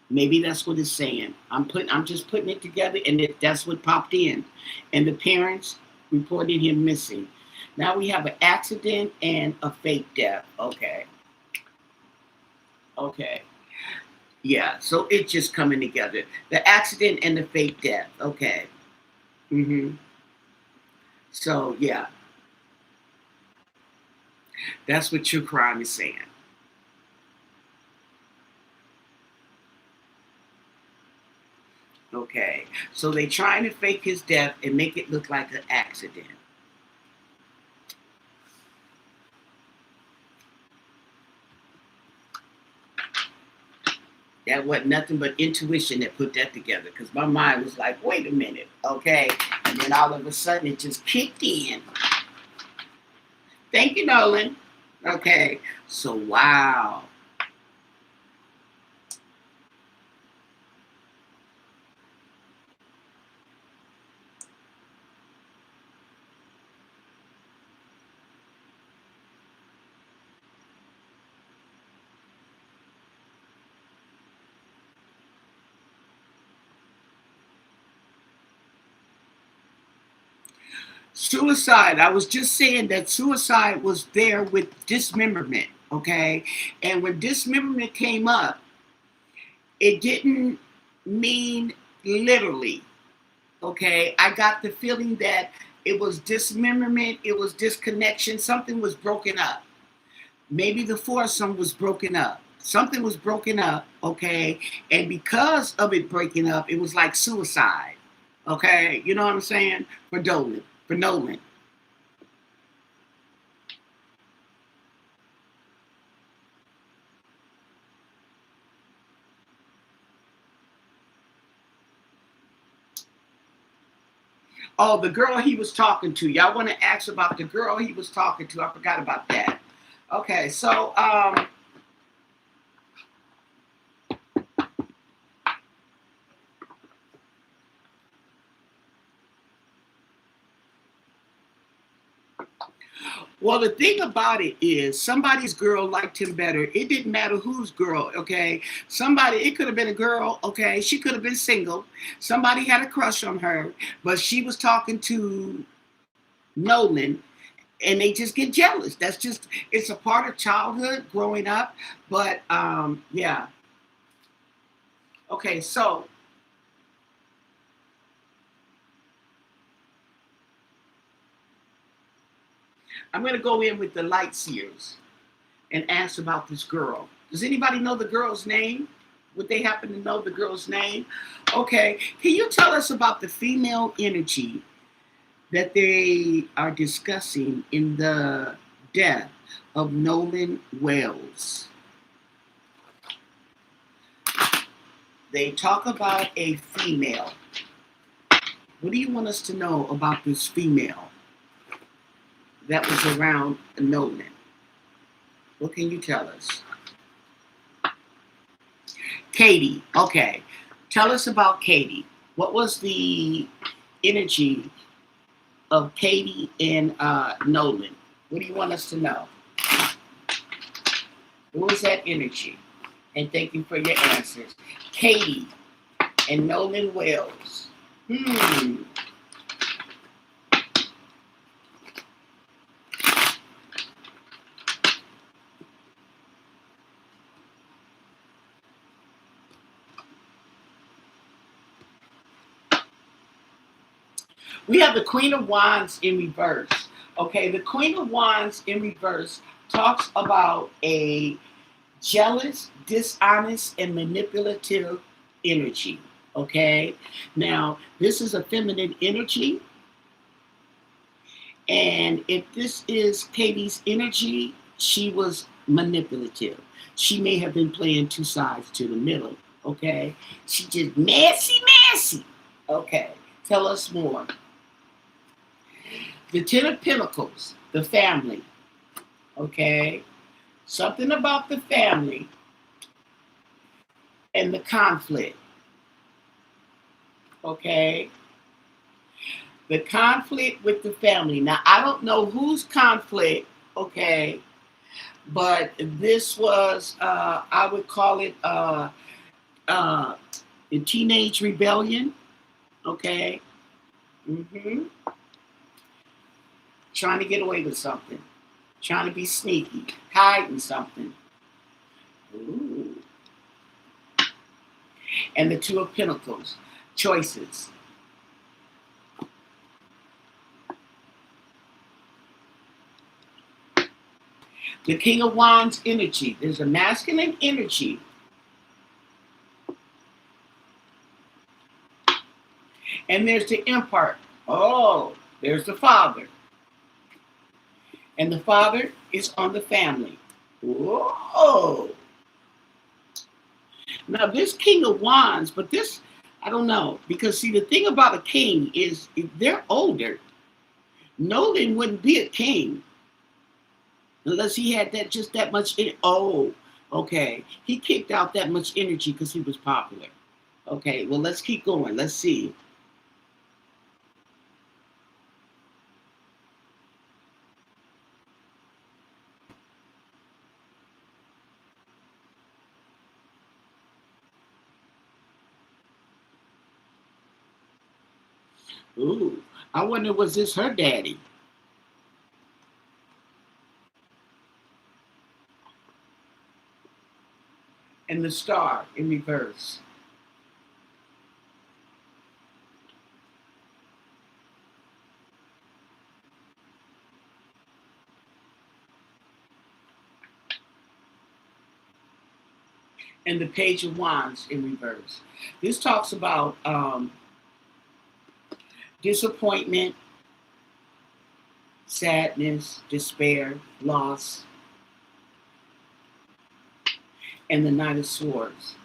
Maybe that's what it's saying. I'm just putting it together, and that's what popped in. And the parents reported him missing. Now we have an accident and a fake death. Okay. Okay. Yeah. So it's just coming together. The accident and the fake death. Okay. So yeah, that's what true crime is saying. Okay. So they trying to fake his death and make it look like an accident. That wasn't nothing but intuition that put that together, because my mind was like, wait a minute, okay? And then all of a sudden it just kicked in. Thank you, Nolan. Okay, so wow. Suicide, I was just saying that suicide was there with dismemberment, okay? And when dismemberment came up, it didn't mean literally, okay? I got the feeling that it was dismemberment, it was disconnection, something was broken up. Maybe the foursome was broken up. Something was broken up, okay? And because of it breaking up, it was like suicide, okay? You know what I'm saying? For Nolan, for Nolan. Oh, the girl he was talking to. Y'all want to ask about the girl he was talking to? I forgot about that. Okay, so well, the thing about it is somebody's girl liked him better. It didn't matter whose girl, okay? Somebody, it could have been a girl, okay? She could have been single. Somebody had a crush on her, but she was talking to Nolan, and they just get jealous. That's just, it's a part of childhood growing up. But yeah. Okay, so I'm going to go in with the light seers and ask about this girl. Does anybody know the girl's name? Would they happen to know the girl's name? Okay. Can you tell us about the female energy that they are discussing in the death of Nolan Wells? They talk about a female. What do you want us to know about this female that was around Nolan? What can you tell us? Katie. Okay. Tell us about Katie. What was the energy of Katie and Nolan? What do you want us to know? What was that energy? And thank you for your answers. Katie and Nolan Wells. We have the Queen of Wands in reverse. Okay, the Queen of Wands in reverse talks about a jealous, dishonest, and manipulative energy. Okay, now this is a feminine energy. And if this is Katie's energy, she was manipulative. She may have been playing two sides to the middle. Okay, she just messy. Okay, tell us more. The Ten of Pentacles, the family. Okay, something about the family and the conflict. Okay, the conflict with the family. Now, I don't know whose conflict, okay, but this was, I would call it a teenage rebellion, okay? Trying to get away with something, trying to be sneaky, hiding something. Ooh. And the Two of Pentacles, choices. The King of Wands energy. There's a masculine energy. And there's the Emperor. Oh, there's the father. And the father is on the family. Whoa. Now, this King of Wands, but this, I don't know. Because, see, the thing about a king is they're older. Nolan wouldn't be a king unless he had that just that much. Oh, okay. He kicked out that much energy because he was popular. Okay, well, let's keep going. Let's see. Ooh, I wonder, was this her daddy? And the Star in reverse. And the Page of Wands in reverse. This talks about disappointment, sadness, despair, loss, and the Knight of Swords.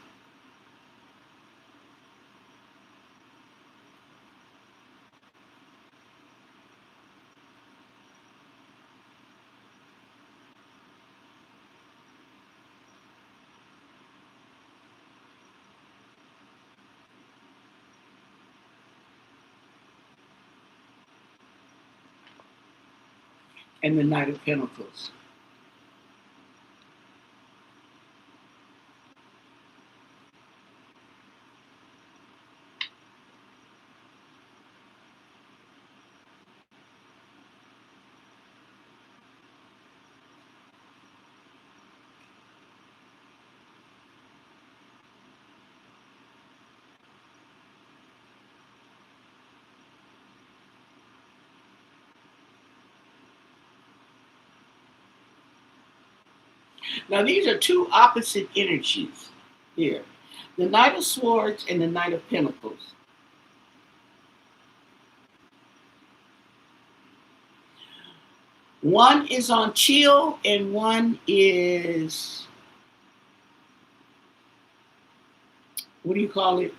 And the Knight of Pentacles. Now, these are two opposite energies here, the Knight of Swords and the Knight of Pentacles. One is on chill and one is, what do you call it?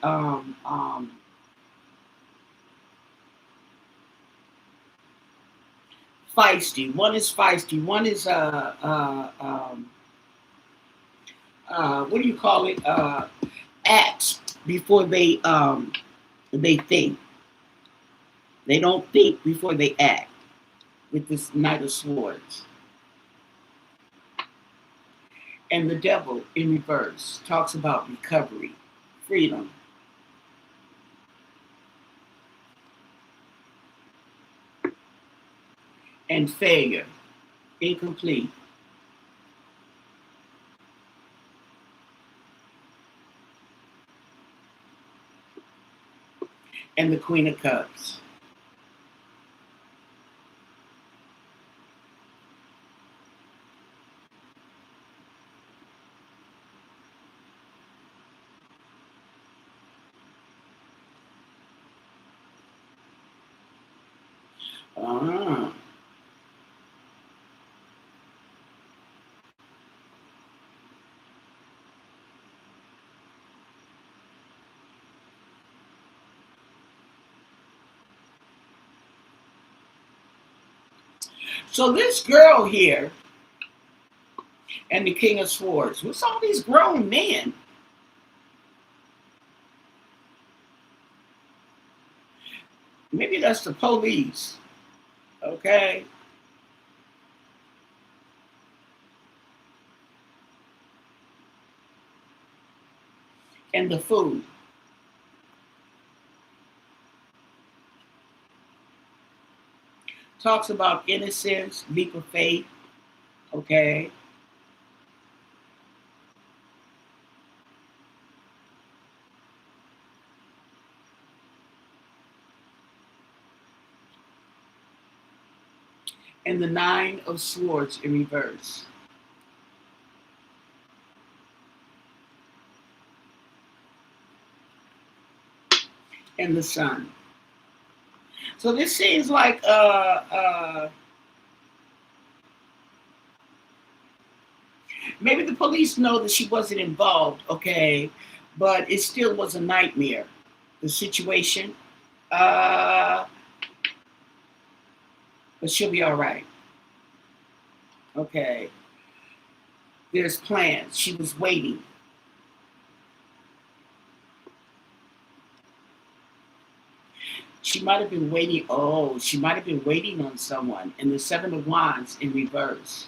Feisty. One is feisty. One is what do you call it? Acts before they think. They don't think before they act. With this Knight of Swords. And the Devil in reverse talks about recovery, freedom. And failure, incomplete. And the Queen of Cups. Ah. So this girl here and the King of Swords, what's all these grown men? Maybe that's the police, okay? And the food. Talks about innocence, leap of faith, okay? And the Nine of Swords in reverse. And the Sun. So this seems like maybe the police know that she wasn't involved, okay, but it still was a nightmare, the situation. But she'll be all right. Okay. There's plans. She was waiting. She might have been waiting. Oh, she might have been waiting on someone. And the Seven of Wands in reverse.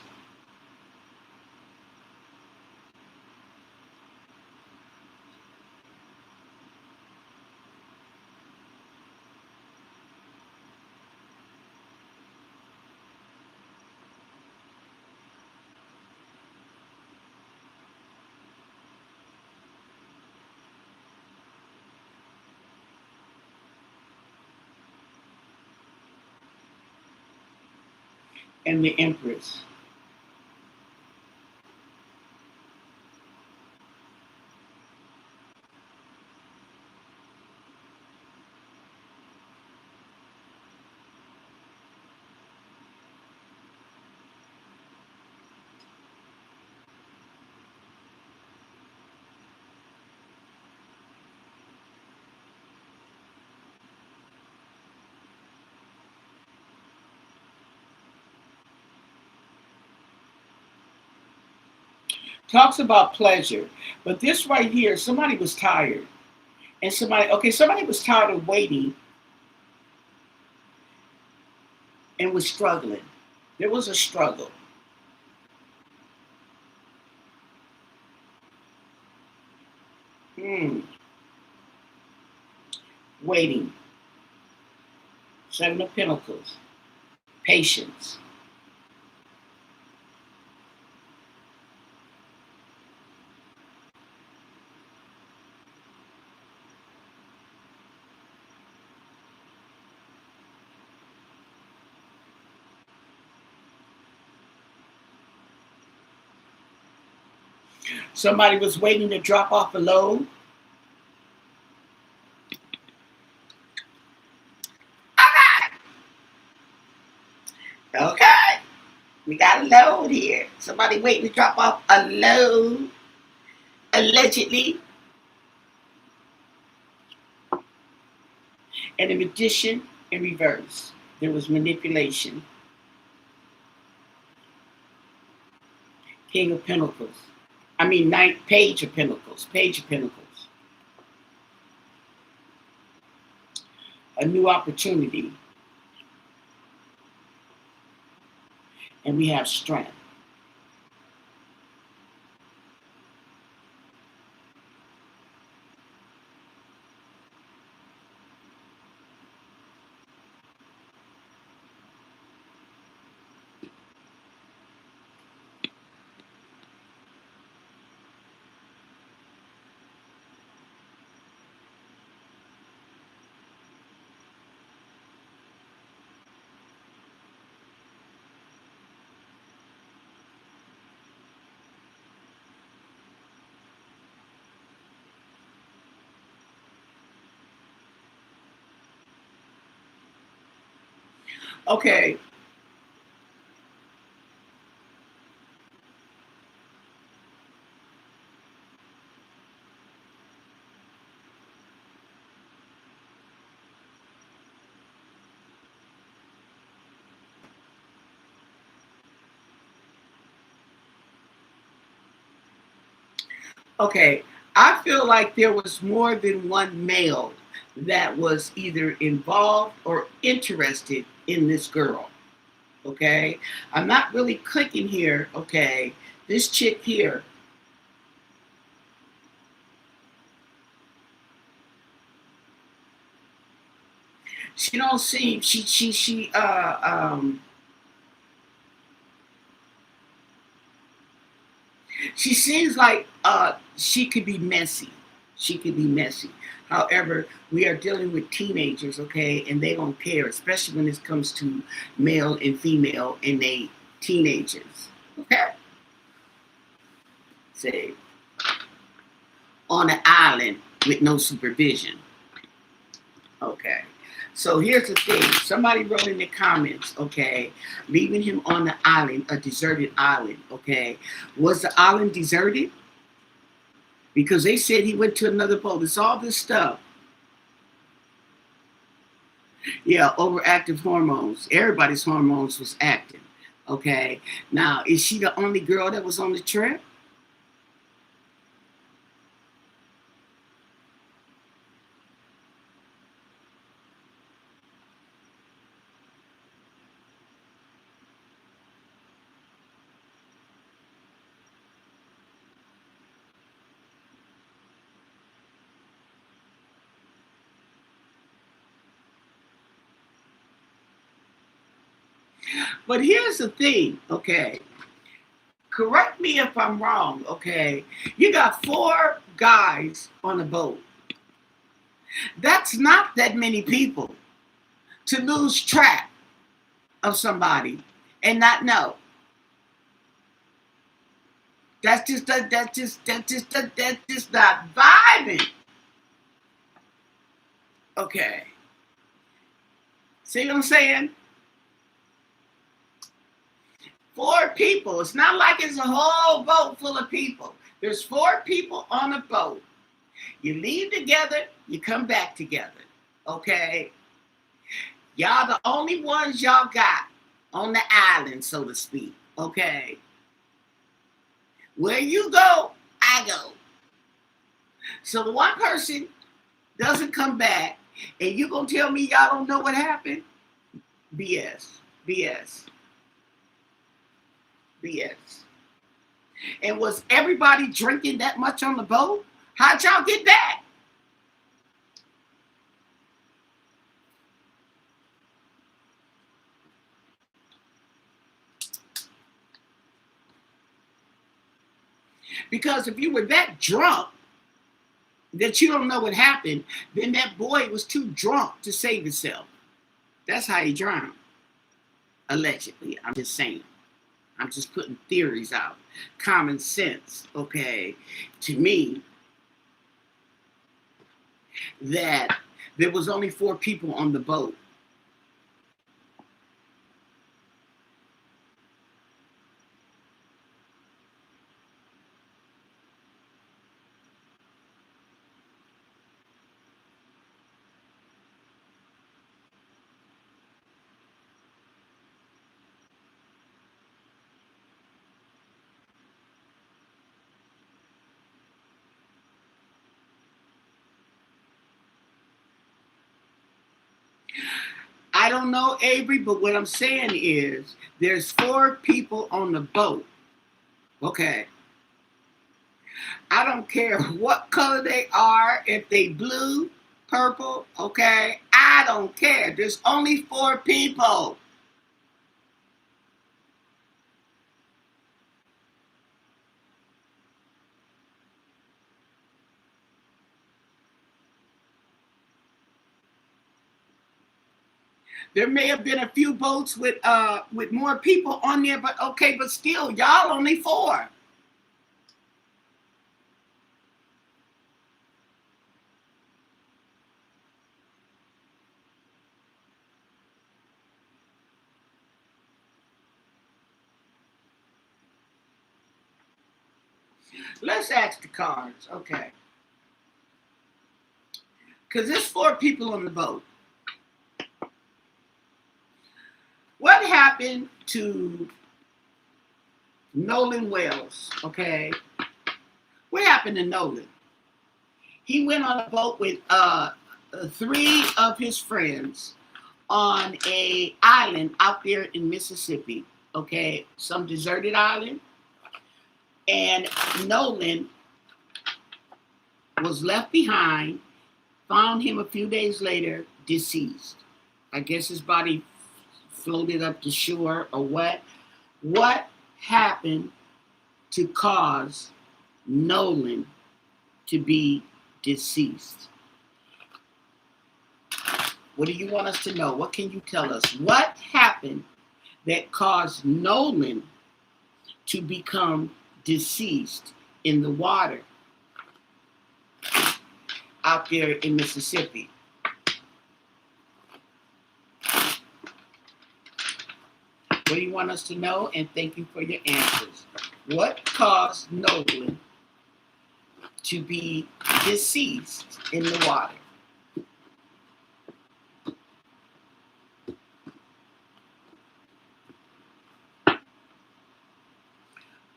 And the Empress. Talks about pleasure. But this right here, somebody was tired. And somebody was tired of waiting and was struggling. There was a struggle. Waiting. Seven of Pentacles. Patience. Somebody was waiting to drop off a load. Okay, we got a load here. Somebody waiting to drop off a load, allegedly. And the magician in reverse. There was manipulation. King of Pentacles. I mean, Page of Pentacles. Page of Pentacles. A new opportunity. And we have strength. Okay. Okay. I feel like there was more than one male that was either involved or interested in this girl. Okay. I'm not really clicking here. Okay. This chick here. She don't seem, she seems like she could be messy. She could be messy. However, we are dealing with teenagers, okay, and they don't care, especially when it comes to male and female and they teenagers. Okay. Say on an island with no supervision. Okay. So here's the thing. Somebody wrote in the comments, okay, leaving him on the island, a deserted island, okay. Was the island deserted? Because they said he went to another boat. It's all this stuff. Yeah, overactive hormones. Everybody's hormones was active, okay. Now, is she the only girl that was on the trip? But here's the thing, okay. Correct me if I'm wrong, okay. You got 4 guys on a boat. That's not that many people to lose track of somebody and not know. That's just not vibing. Okay. See what I'm saying? 4 people. It's not like it's a whole boat full of people. There's 4 people on a boat. You leave together, you come back together. Okay? Y'all the only ones y'all got on the island, so to speak. Okay? Where you go, I go. So the one person doesn't come back, and you gonna tell me y'all don't know what happened? BS. BS. BS. And was everybody drinking that much on the boat? How'd y'all get back? Because if you were that drunk that you don't know what happened, then that boy was too drunk to save himself. That's how he drowned. Allegedly. I'm just saying. I'm just putting theories out. Common sense, okay, to me, that there was only 4 people on the boat. I don't know, Avery, but what I'm saying is there's 4 people on the boat. Okay. I don't care what color they are, if they blue, purple, okay? I don't care. There's only 4 people. There may have been a few boats with more people on there, but okay, but still, y'all only 4. Let's ask the cards, okay? Because there's 4 people on the boat. What happened to Nolan Wells, okay? What happened to Nolan? He went on a boat with 3 of his friends on a island out there in Mississippi, okay? Some deserted island. And Nolan was left behind, found him a few days later, deceased. I guess his body floated up to shore or what. What happened to cause Nolan to be deceased? What do you want us to know? What can you tell us? What happened that caused Nolan to become deceased in the water out there in Mississippi? What do you want us to know? And thank you for your answers. What caused Nolan to be deceased in the water?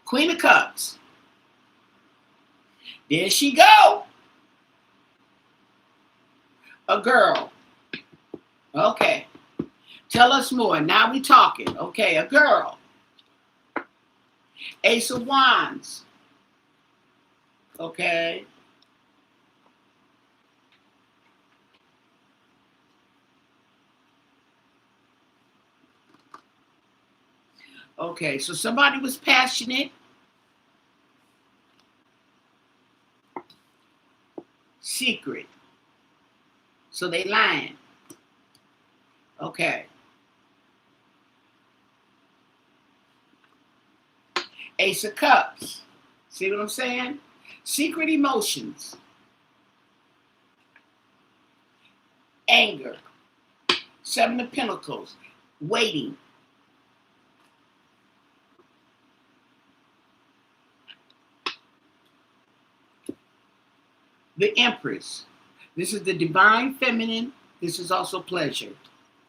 Queen of Cups. There she go. A girl. Okay. Tell us more. Now we talking. Okay, a girl. Ace of Wands. Okay. Okay, so somebody was passionate. Secret. So they lying. Okay. Ace of Cups. See what I'm saying? Secret emotions. Anger. 7 of Pentacles. Waiting. The Empress. This is the divine feminine. This is also pleasure.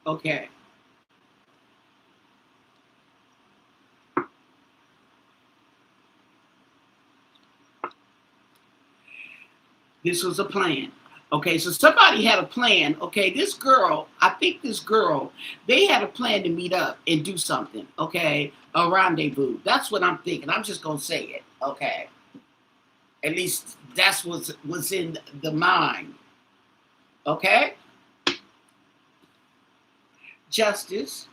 Okay. This was a plan. Okay, so somebody had a plan. Okay, this girl, I think this girl, they had a plan to meet up and do something. Okay, a rendezvous. That's what I'm thinking. I'm just going to say it. Okay. At least that's what's in the mind. Okay? Justice.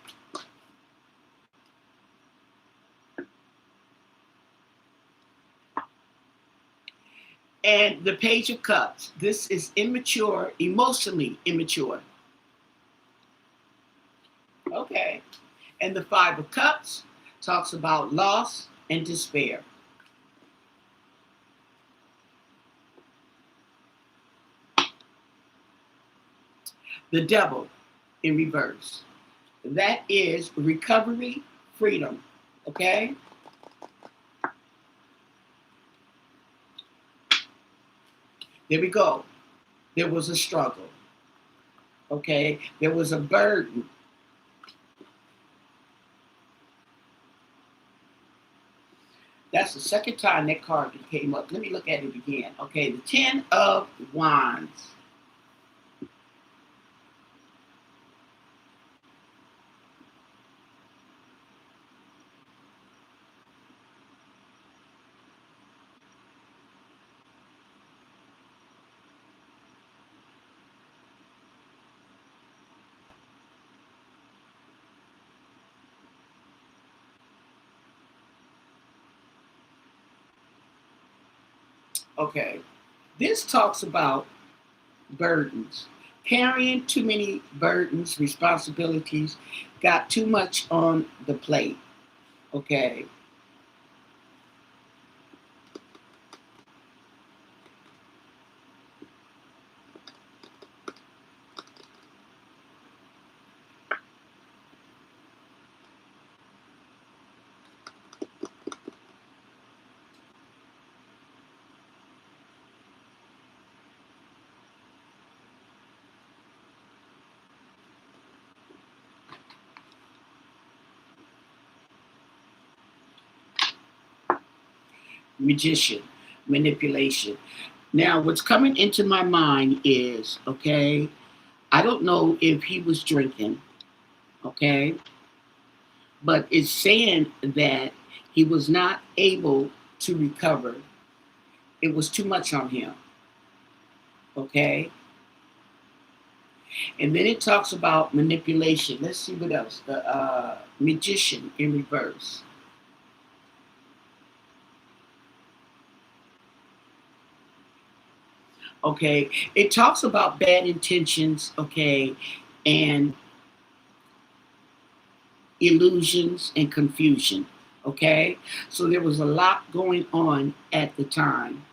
And the Page of Cups. This is immature, emotionally immature. Okay. And the 5 of Cups. talks about loss and despair. The devil in reverse. That is recovery, freedom. Okay? There we go. There was a struggle. Okay? There was a burden. That's the second time that card came up. Let me look at it again. Okay, the 10 of Wands. Okay, this talks about burdens. Carrying too many burdens, responsibilities, got too much on the plate. Okay. Magician, manipulation. Now, what's coming into my mind is, okay, I don't know if he was drinking, okay, but it's saying that he was not able to recover. It was too much on him, okay? And then it talks about manipulation. Let's see what else. The magician in reverse. Okay, it talks about bad intentions, okay, and illusions and confusion, okay? So there was a lot going on at the time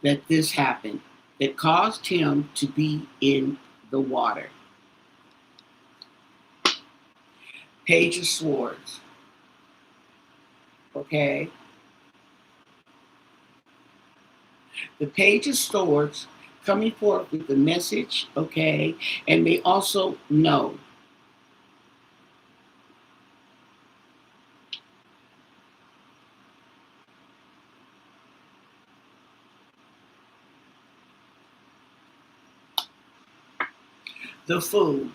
that this happened that caused him to be in the water. Page of Swords, okay? The Page of Swords coming forth with the message, okay? And they also know. The Fool.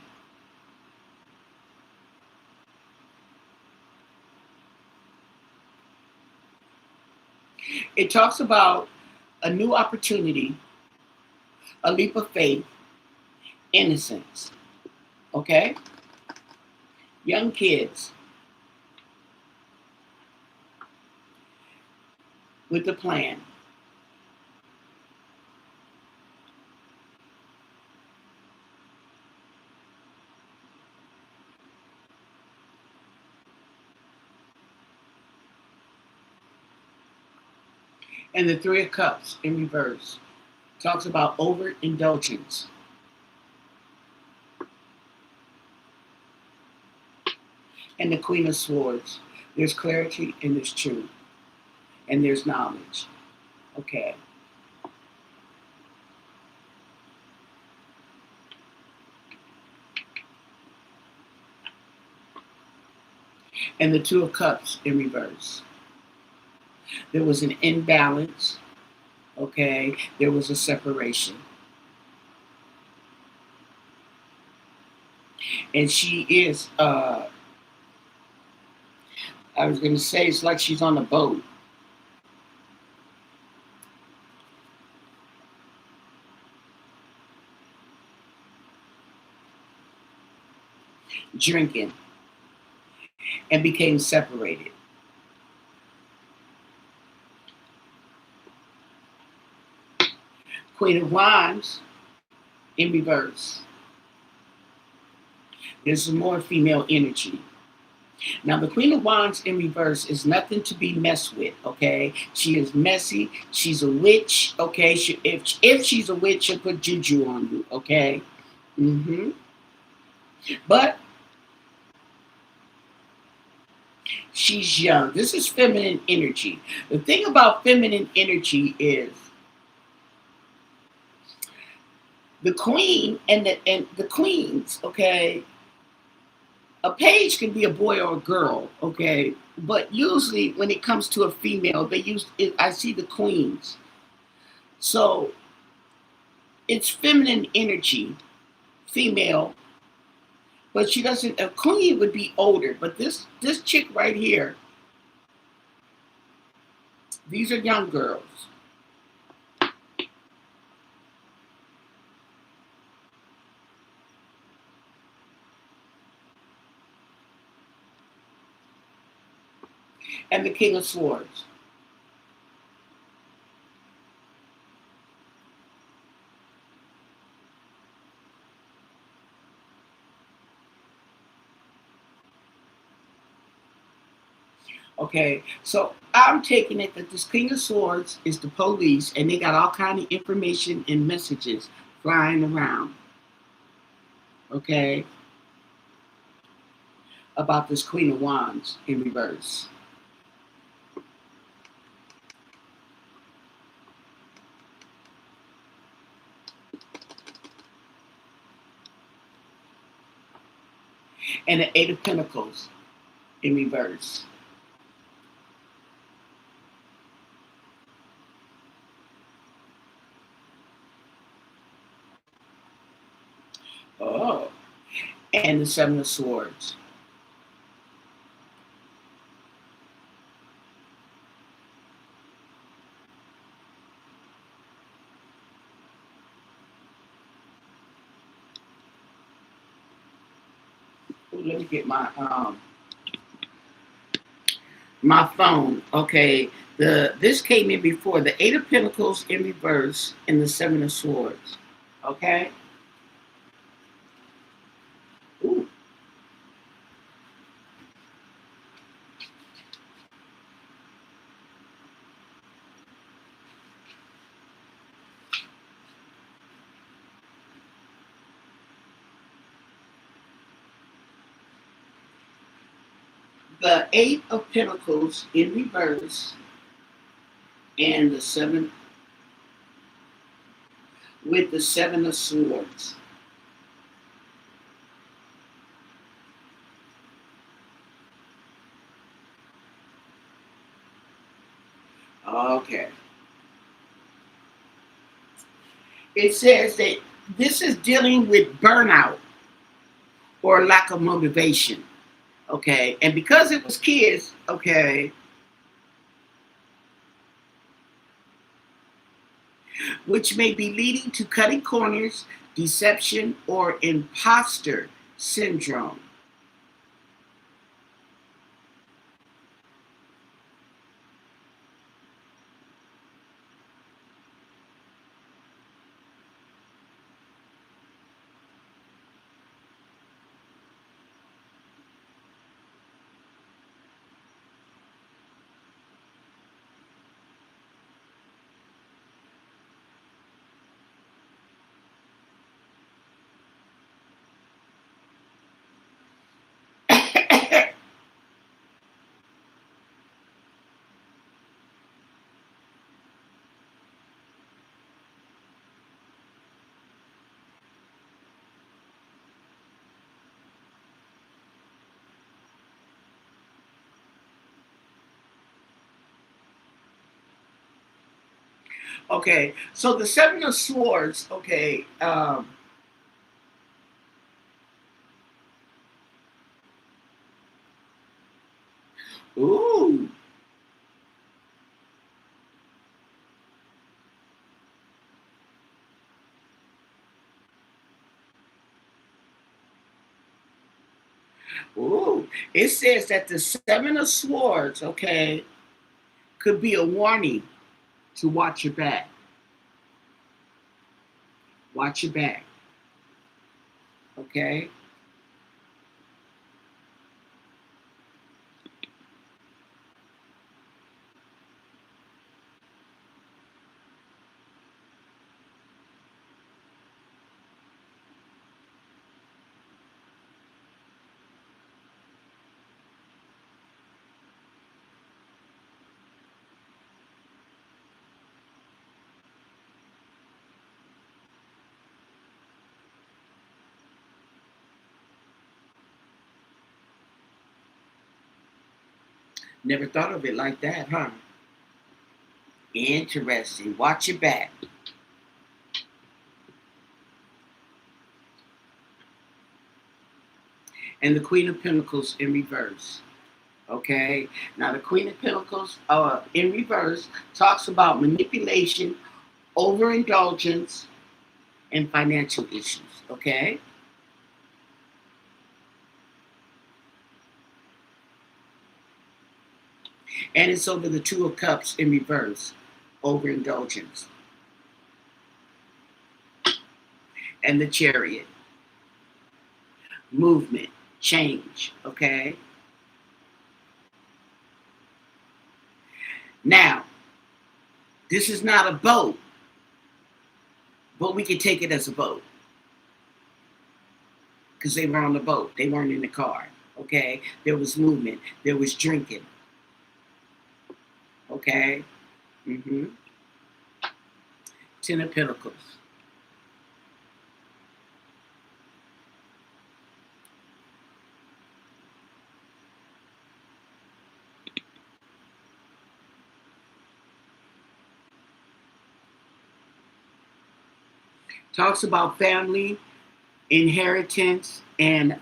It talks about a new opportunity, a leap of faith, innocence, okay? Young kids with the plan. And the Three of Cups in reverse talks about overindulgence. And the Queen of Swords. There's clarity and there's truth. And there's knowledge. Okay. And the Two of Cups in reverse. There was an imbalance. Okay. There was a separation. And she is, I was going to say, it's like she's on a boat. Drinking. And became separated. Queen of Wands in reverse. There's some more female energy. Now, the Queen of Wands in reverse is nothing to be messed with, okay? She is messy. She's a witch, okay? If she's a witch, she'll put juju on you, okay? But she's young. This is feminine energy. The thing about feminine energy is the queen and the queens, okay? A page can be a boy or a girl, okay? But usually when it comes to a female, they use it, I see the queens. So it's feminine energy, female, but she doesn't. A queen would be older, but this chick right here, these are young girls. And the King of Swords. Okay, so I'm taking it that this King of Swords is the police, and they got all kind of information and messages flying around. Okay, about this Queen of Wands in reverse. And the Eight of Pentacles in reverse. Oh, and the Seven of Swords. Ooh, let me get my phone. Okay, this came in before the Eight of Pentacles in reverse and the Seven of Swords. Okay. Ooh. The Eight of Pentacles in reverse and the Seven with the Seven of Swords. Okay. It says that this is dealing with burnout or lack of motivation. Okay. And because it was kids, okay, which may be leading to cutting corners, deception, or imposter syndrome. Okay, so the Seven of Swords, okay, ooh, ooh, it says that the Seven of Swords, okay, could be a warning to watch your back. Watch your back, okay? Never thought of it like that, huh? Interesting. Watch your back. And the Queen of Pentacles in reverse. Okay? Now, the Queen of Pentacles in reverse talks about manipulation, overindulgence, and financial issues. Okay? And it's over the Two of Cups in reverse, overindulgence. And the Chariot, movement, change. Okay? Now, this is not a boat, but we can take it as a boat. Because they were on the boat. They weren't in the car. Okay? There was movement. There was drinking. Okay? Mm-hmm. Ten of Pentacles. Talks about family, inheritance, and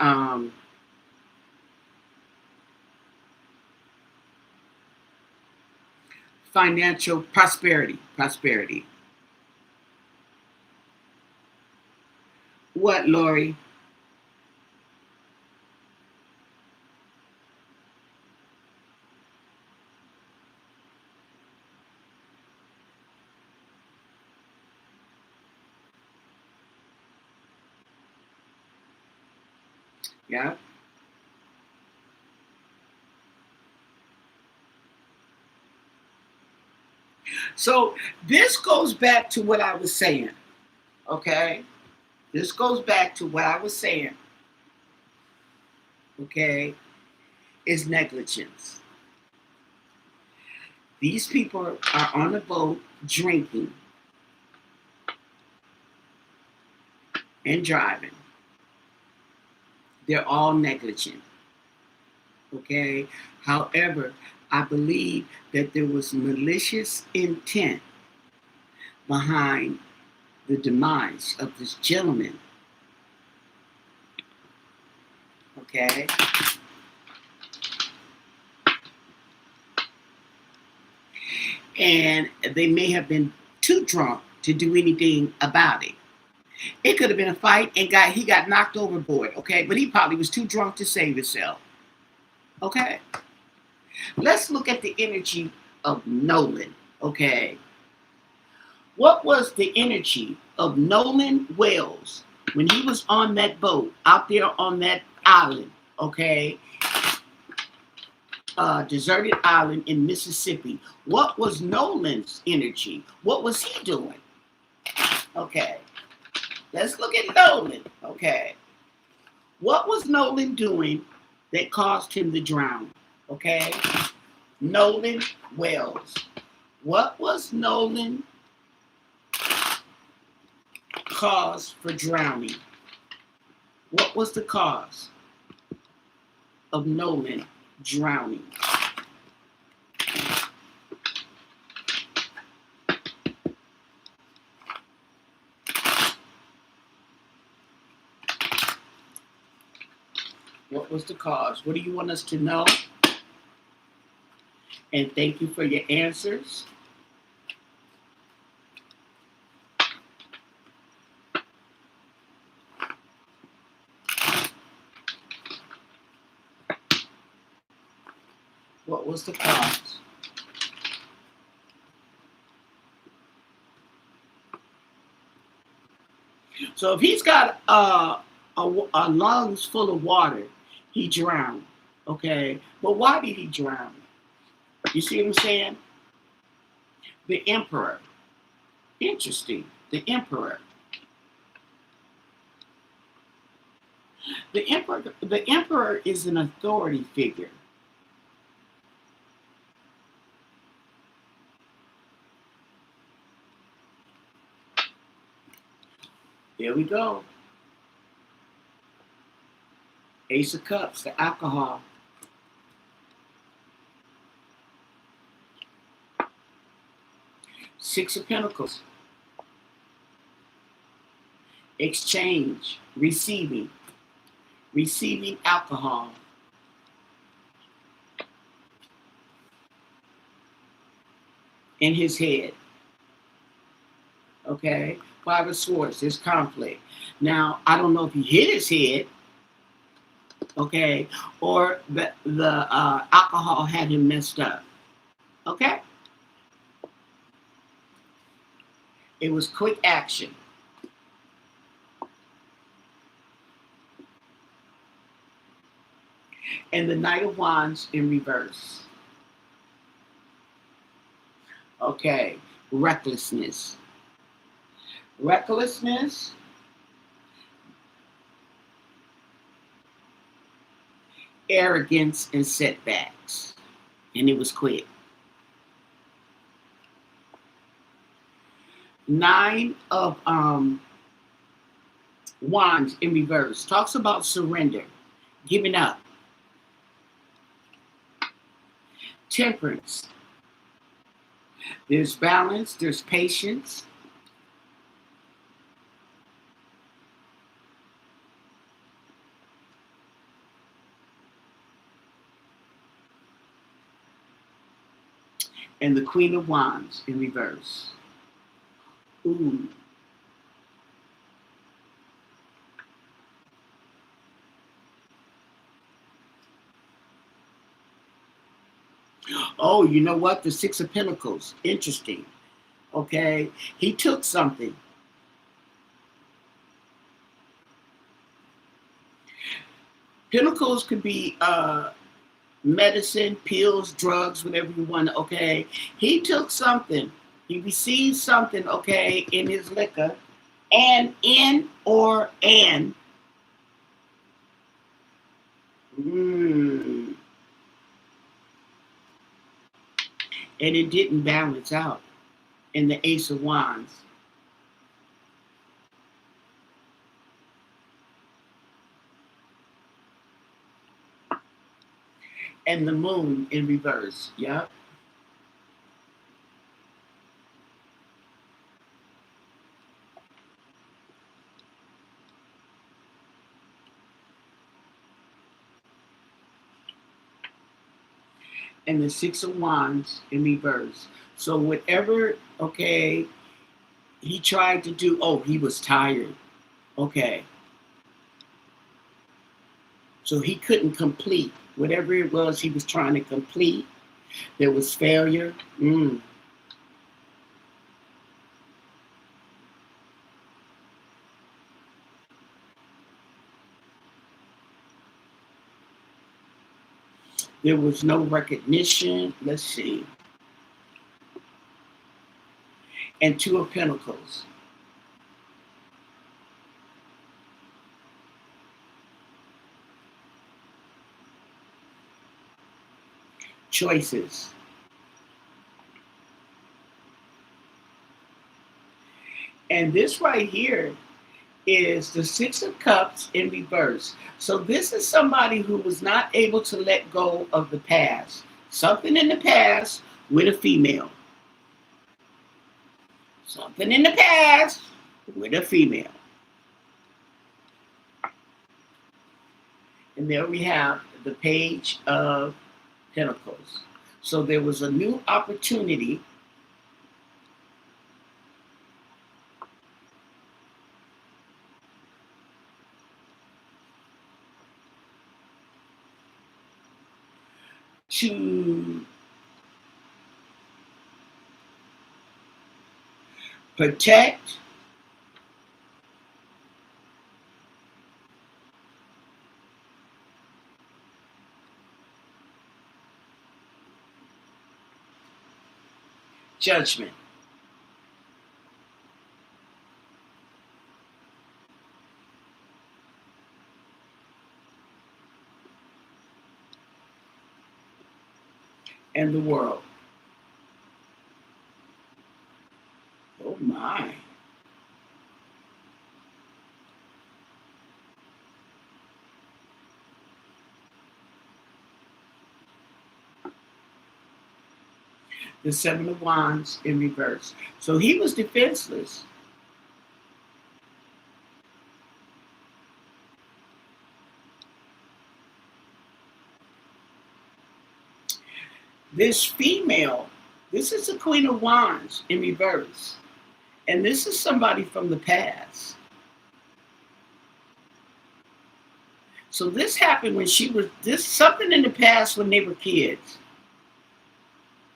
financial prosperity. Prosperity. What, Lori? Yeah. So this goes back to what I was saying. Okay? This goes back to what I was saying. Okay? Is negligence. These people are on a boat drinking and driving. They're all negligent. Okay? However, I believe that there was malicious intent behind the demise of this gentleman. Okay? And they may have been too drunk to do anything about it. It could have been a fight and he got knocked overboard, okay? But he probably was too drunk to save himself. Okay? Let's look at the energy of Nolan, okay? What was the energy of Nolan Wells when he was on that boat out there on that island, okay? Deserted island in Mississippi? What was Nolan's energy? What was he doing? Okay. Let's look at Nolan, okay? What was Nolan doing that caused him to drown? Okay? Nolan Wells. What was Nolan cause for drowning? What was the cause of Nolan drowning? What was the cause? What do you want us to know? And thank you for your answers. What was the cause? So if he's got a lungs full of water, he drowned. Okay, but why did he drown? You see what I'm saying? The emperor. Interesting. The emperor. The emperor is an authority figure. There we go. Ace of Cups, the alcohol. Six of Pentacles. Exchange. Receiving. Receiving alcohol. In his head. Okay? Five of Swords. There's conflict. Now, I don't know if he hit his head. Okay? Or the alcohol had him messed up. Okay? It was quick action. And the Knight of Wands in reverse. Okay, recklessness. Recklessness. Arrogance and setbacks. And it was quick. Nine of Wands in reverse. Talks about surrender. Giving up. Temperance. There's balance. There's patience. And the Queen of Wands in reverse. Ooh. Oh, you know what? The Six of Pentacles. Interesting. Okay. He took something. Pentacles could be medicine, pills, drugs, whatever you want. Okay. He took something. He received something, okay, in his liquor. And in or and. And it didn't balance out in the Ace of Wands. And the Moon in reverse. Yep. And the Six of Wands in reverse. So whatever, okay, he tried to do, oh, he was tired. Okay. So he couldn't complete whatever it was he was trying to complete. There was failure. There was no recognition. Let's see. And Two of Pentacles. Choices. And this right here is the Six of Cups in reverse. So this is somebody who was not able to let go of the past. Something in the past with a female. Something in the past with a female. And there we have the Page of Pentacles. So there was a new opportunity to protect judgment. And the world. Oh my. The Seven of Wands in reverse. So he was defenseless. This female, this is the Queen of Wands in reverse. And this is somebody from the past. So this happened when something in the past when they were kids.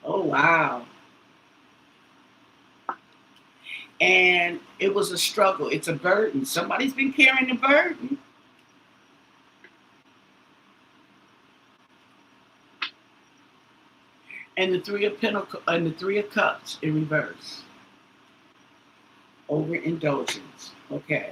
Oh, wow. And it was a struggle. It's a burden. Somebody's been carrying the burden. And the Three of Pentacles and the Three of Cups in reverse. Overindulgence. Okay.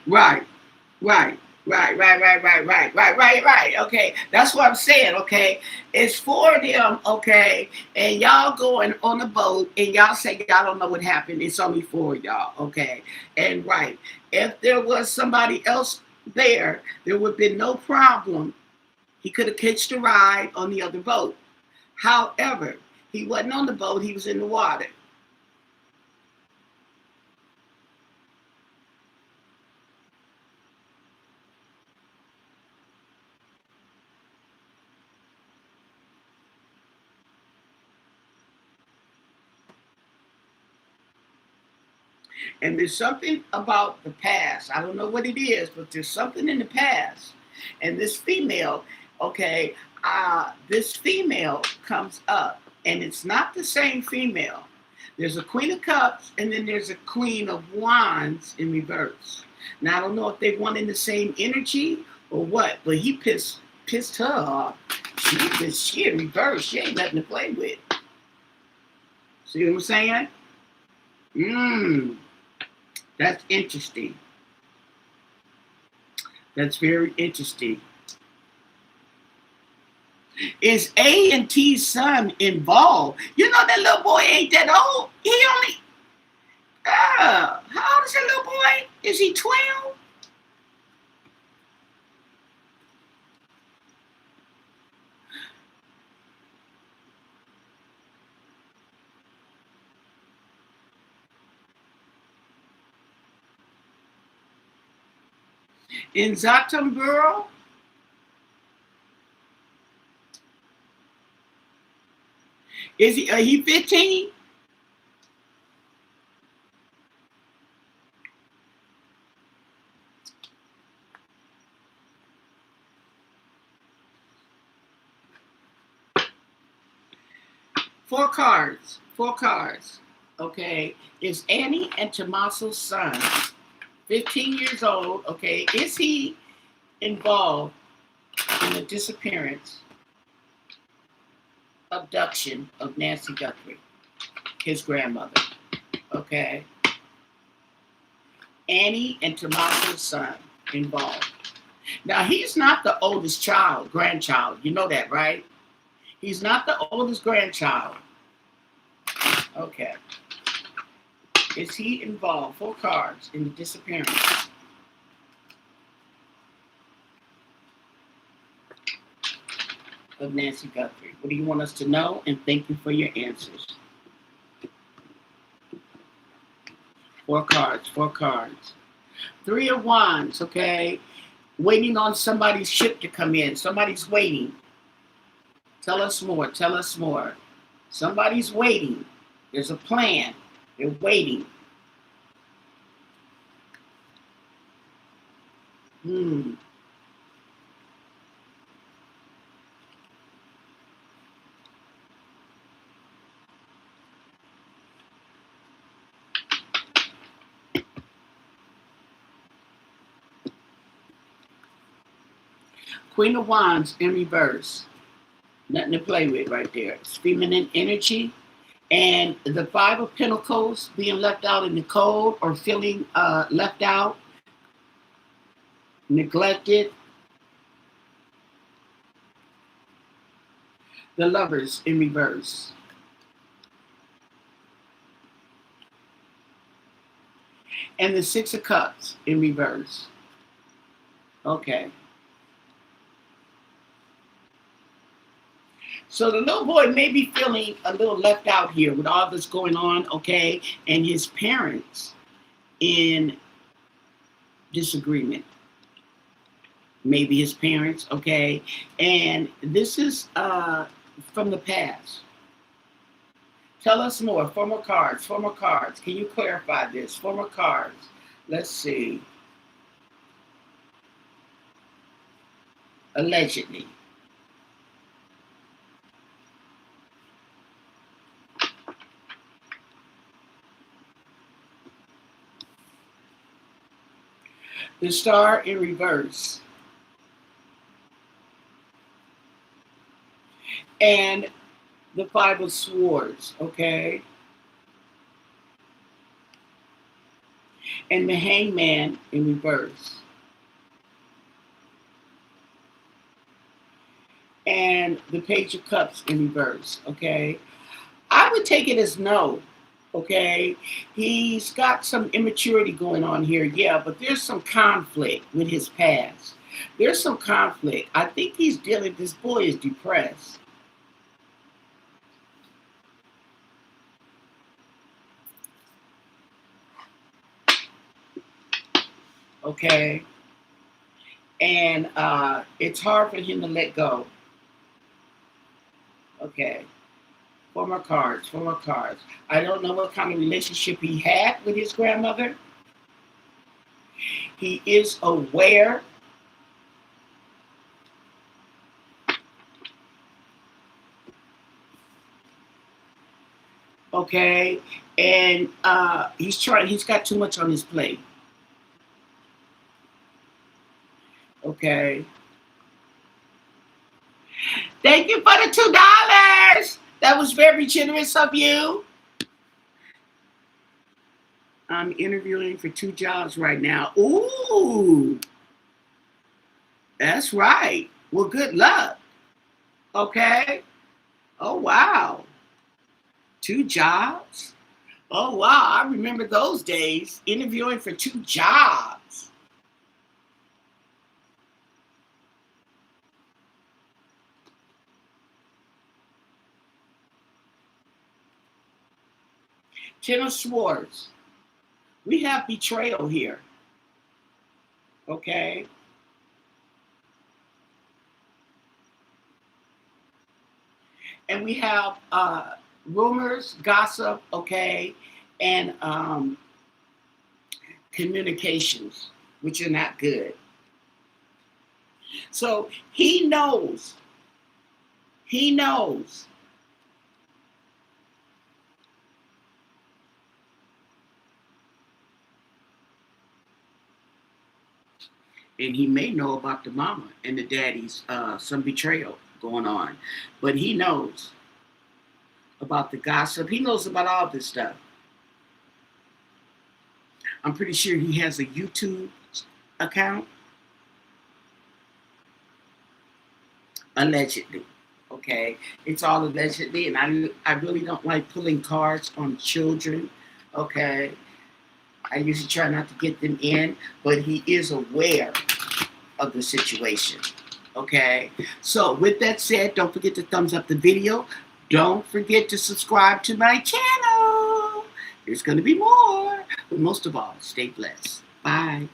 Right. Right. Right. Okay. That's what I'm saying. Okay. It's for them. Okay. And y'all going on the boat and y'all say y'all don't know what happened. It's only for y'all. Okay. And right. If there was somebody else there, there would be no problem. He could have hitched a ride on the other boat. However, he wasn't on the boat. He was in the water. And there's something about the past. I don't know what it is, but there's something in the past. And this female, okay, this female comes up, and it's not the same female. There's a Queen of Cups, and then there's a Queen of Wands in reverse. Now I don't know if they want in the same energy or what, but he pissed her off. She in reverse. She ain't nothing to play with. See what I'm saying? That's interesting. That's very interesting. Is A and T's son involved? You know that little boy ain't that old. He only, how old is that little boy? Is he 12? In Zatumburo? Is he 15? Four cards. Okay. Is Annie and Tommaso's son 15 years old? Okay. Is he involved in the disappearance, abduction of Nancy Guthrie, his grandmother? Okay. Annie and Tommaso's son involved. Now, he's not the oldest grandchild. You know that, right? He's not the oldest grandchild. Okay. Is he involved? Four cards in the disappearance of Nancy Guthrie. What do you want us to know? And thank you for your answers. Four cards. Three of Wands, okay? Waiting on somebody's ship to come in. Somebody's waiting. Tell us more. Somebody's waiting. There's a plan. They're waiting. Queen of Wands in reverse. Nothing to play with right there. It's feminine energy. And the Five of Pentacles, being left out in the cold or feeling left out, neglected. The Lovers in reverse. And the Six of Cups in reverse. Okay. So the little boy may be feeling a little left out here with all this going on, okay? And his parents in disagreement. Maybe his parents, okay? And this is from the past. Tell us more. Former cards, former cards. Can you clarify this? Former cards. Let's see. Allegedly. The Star in reverse. And the Five of Swords, okay? And the Hangman in reverse. And the Page of Cups in reverse, okay? I would take it as no, okay? He's got some immaturity going on here, yeah, but there's some conflict with his past. There's some conflict. I think he's dealing, this boy is depressed. Okay? And it's hard for him to let go. Okay? Former cards, former cards. I don't know what kind of relationship he had with his grandmother. He is aware. Okay? And he's got too much on his plate. Okay. Thank you for the $2. That was very generous of you. I'm interviewing for 2 jobs right now. Ooh. That's right. Well, good luck. Okay. Oh, wow. 2 jobs? Oh, wow. I remember those days, interviewing for 2 jobs. Ten of Swords. We have betrayal here. Okay. And we have rumors, gossip, okay, and communications, which are not good. So he knows. He knows. And he may know about the mama and the daddy's some betrayal going on. But he knows about the gossip. He knows about all this stuff. I'm pretty sure he has a YouTube account. Allegedly. Okay. It's all allegedly. And I really don't like pulling cards on children. Okay. I usually try not to get them in, but he is aware of the situation. Okay. So with that said, don't forget to thumbs up the video. Don't forget to subscribe to my channel. There's going to be more. But most of all, stay blessed. Bye.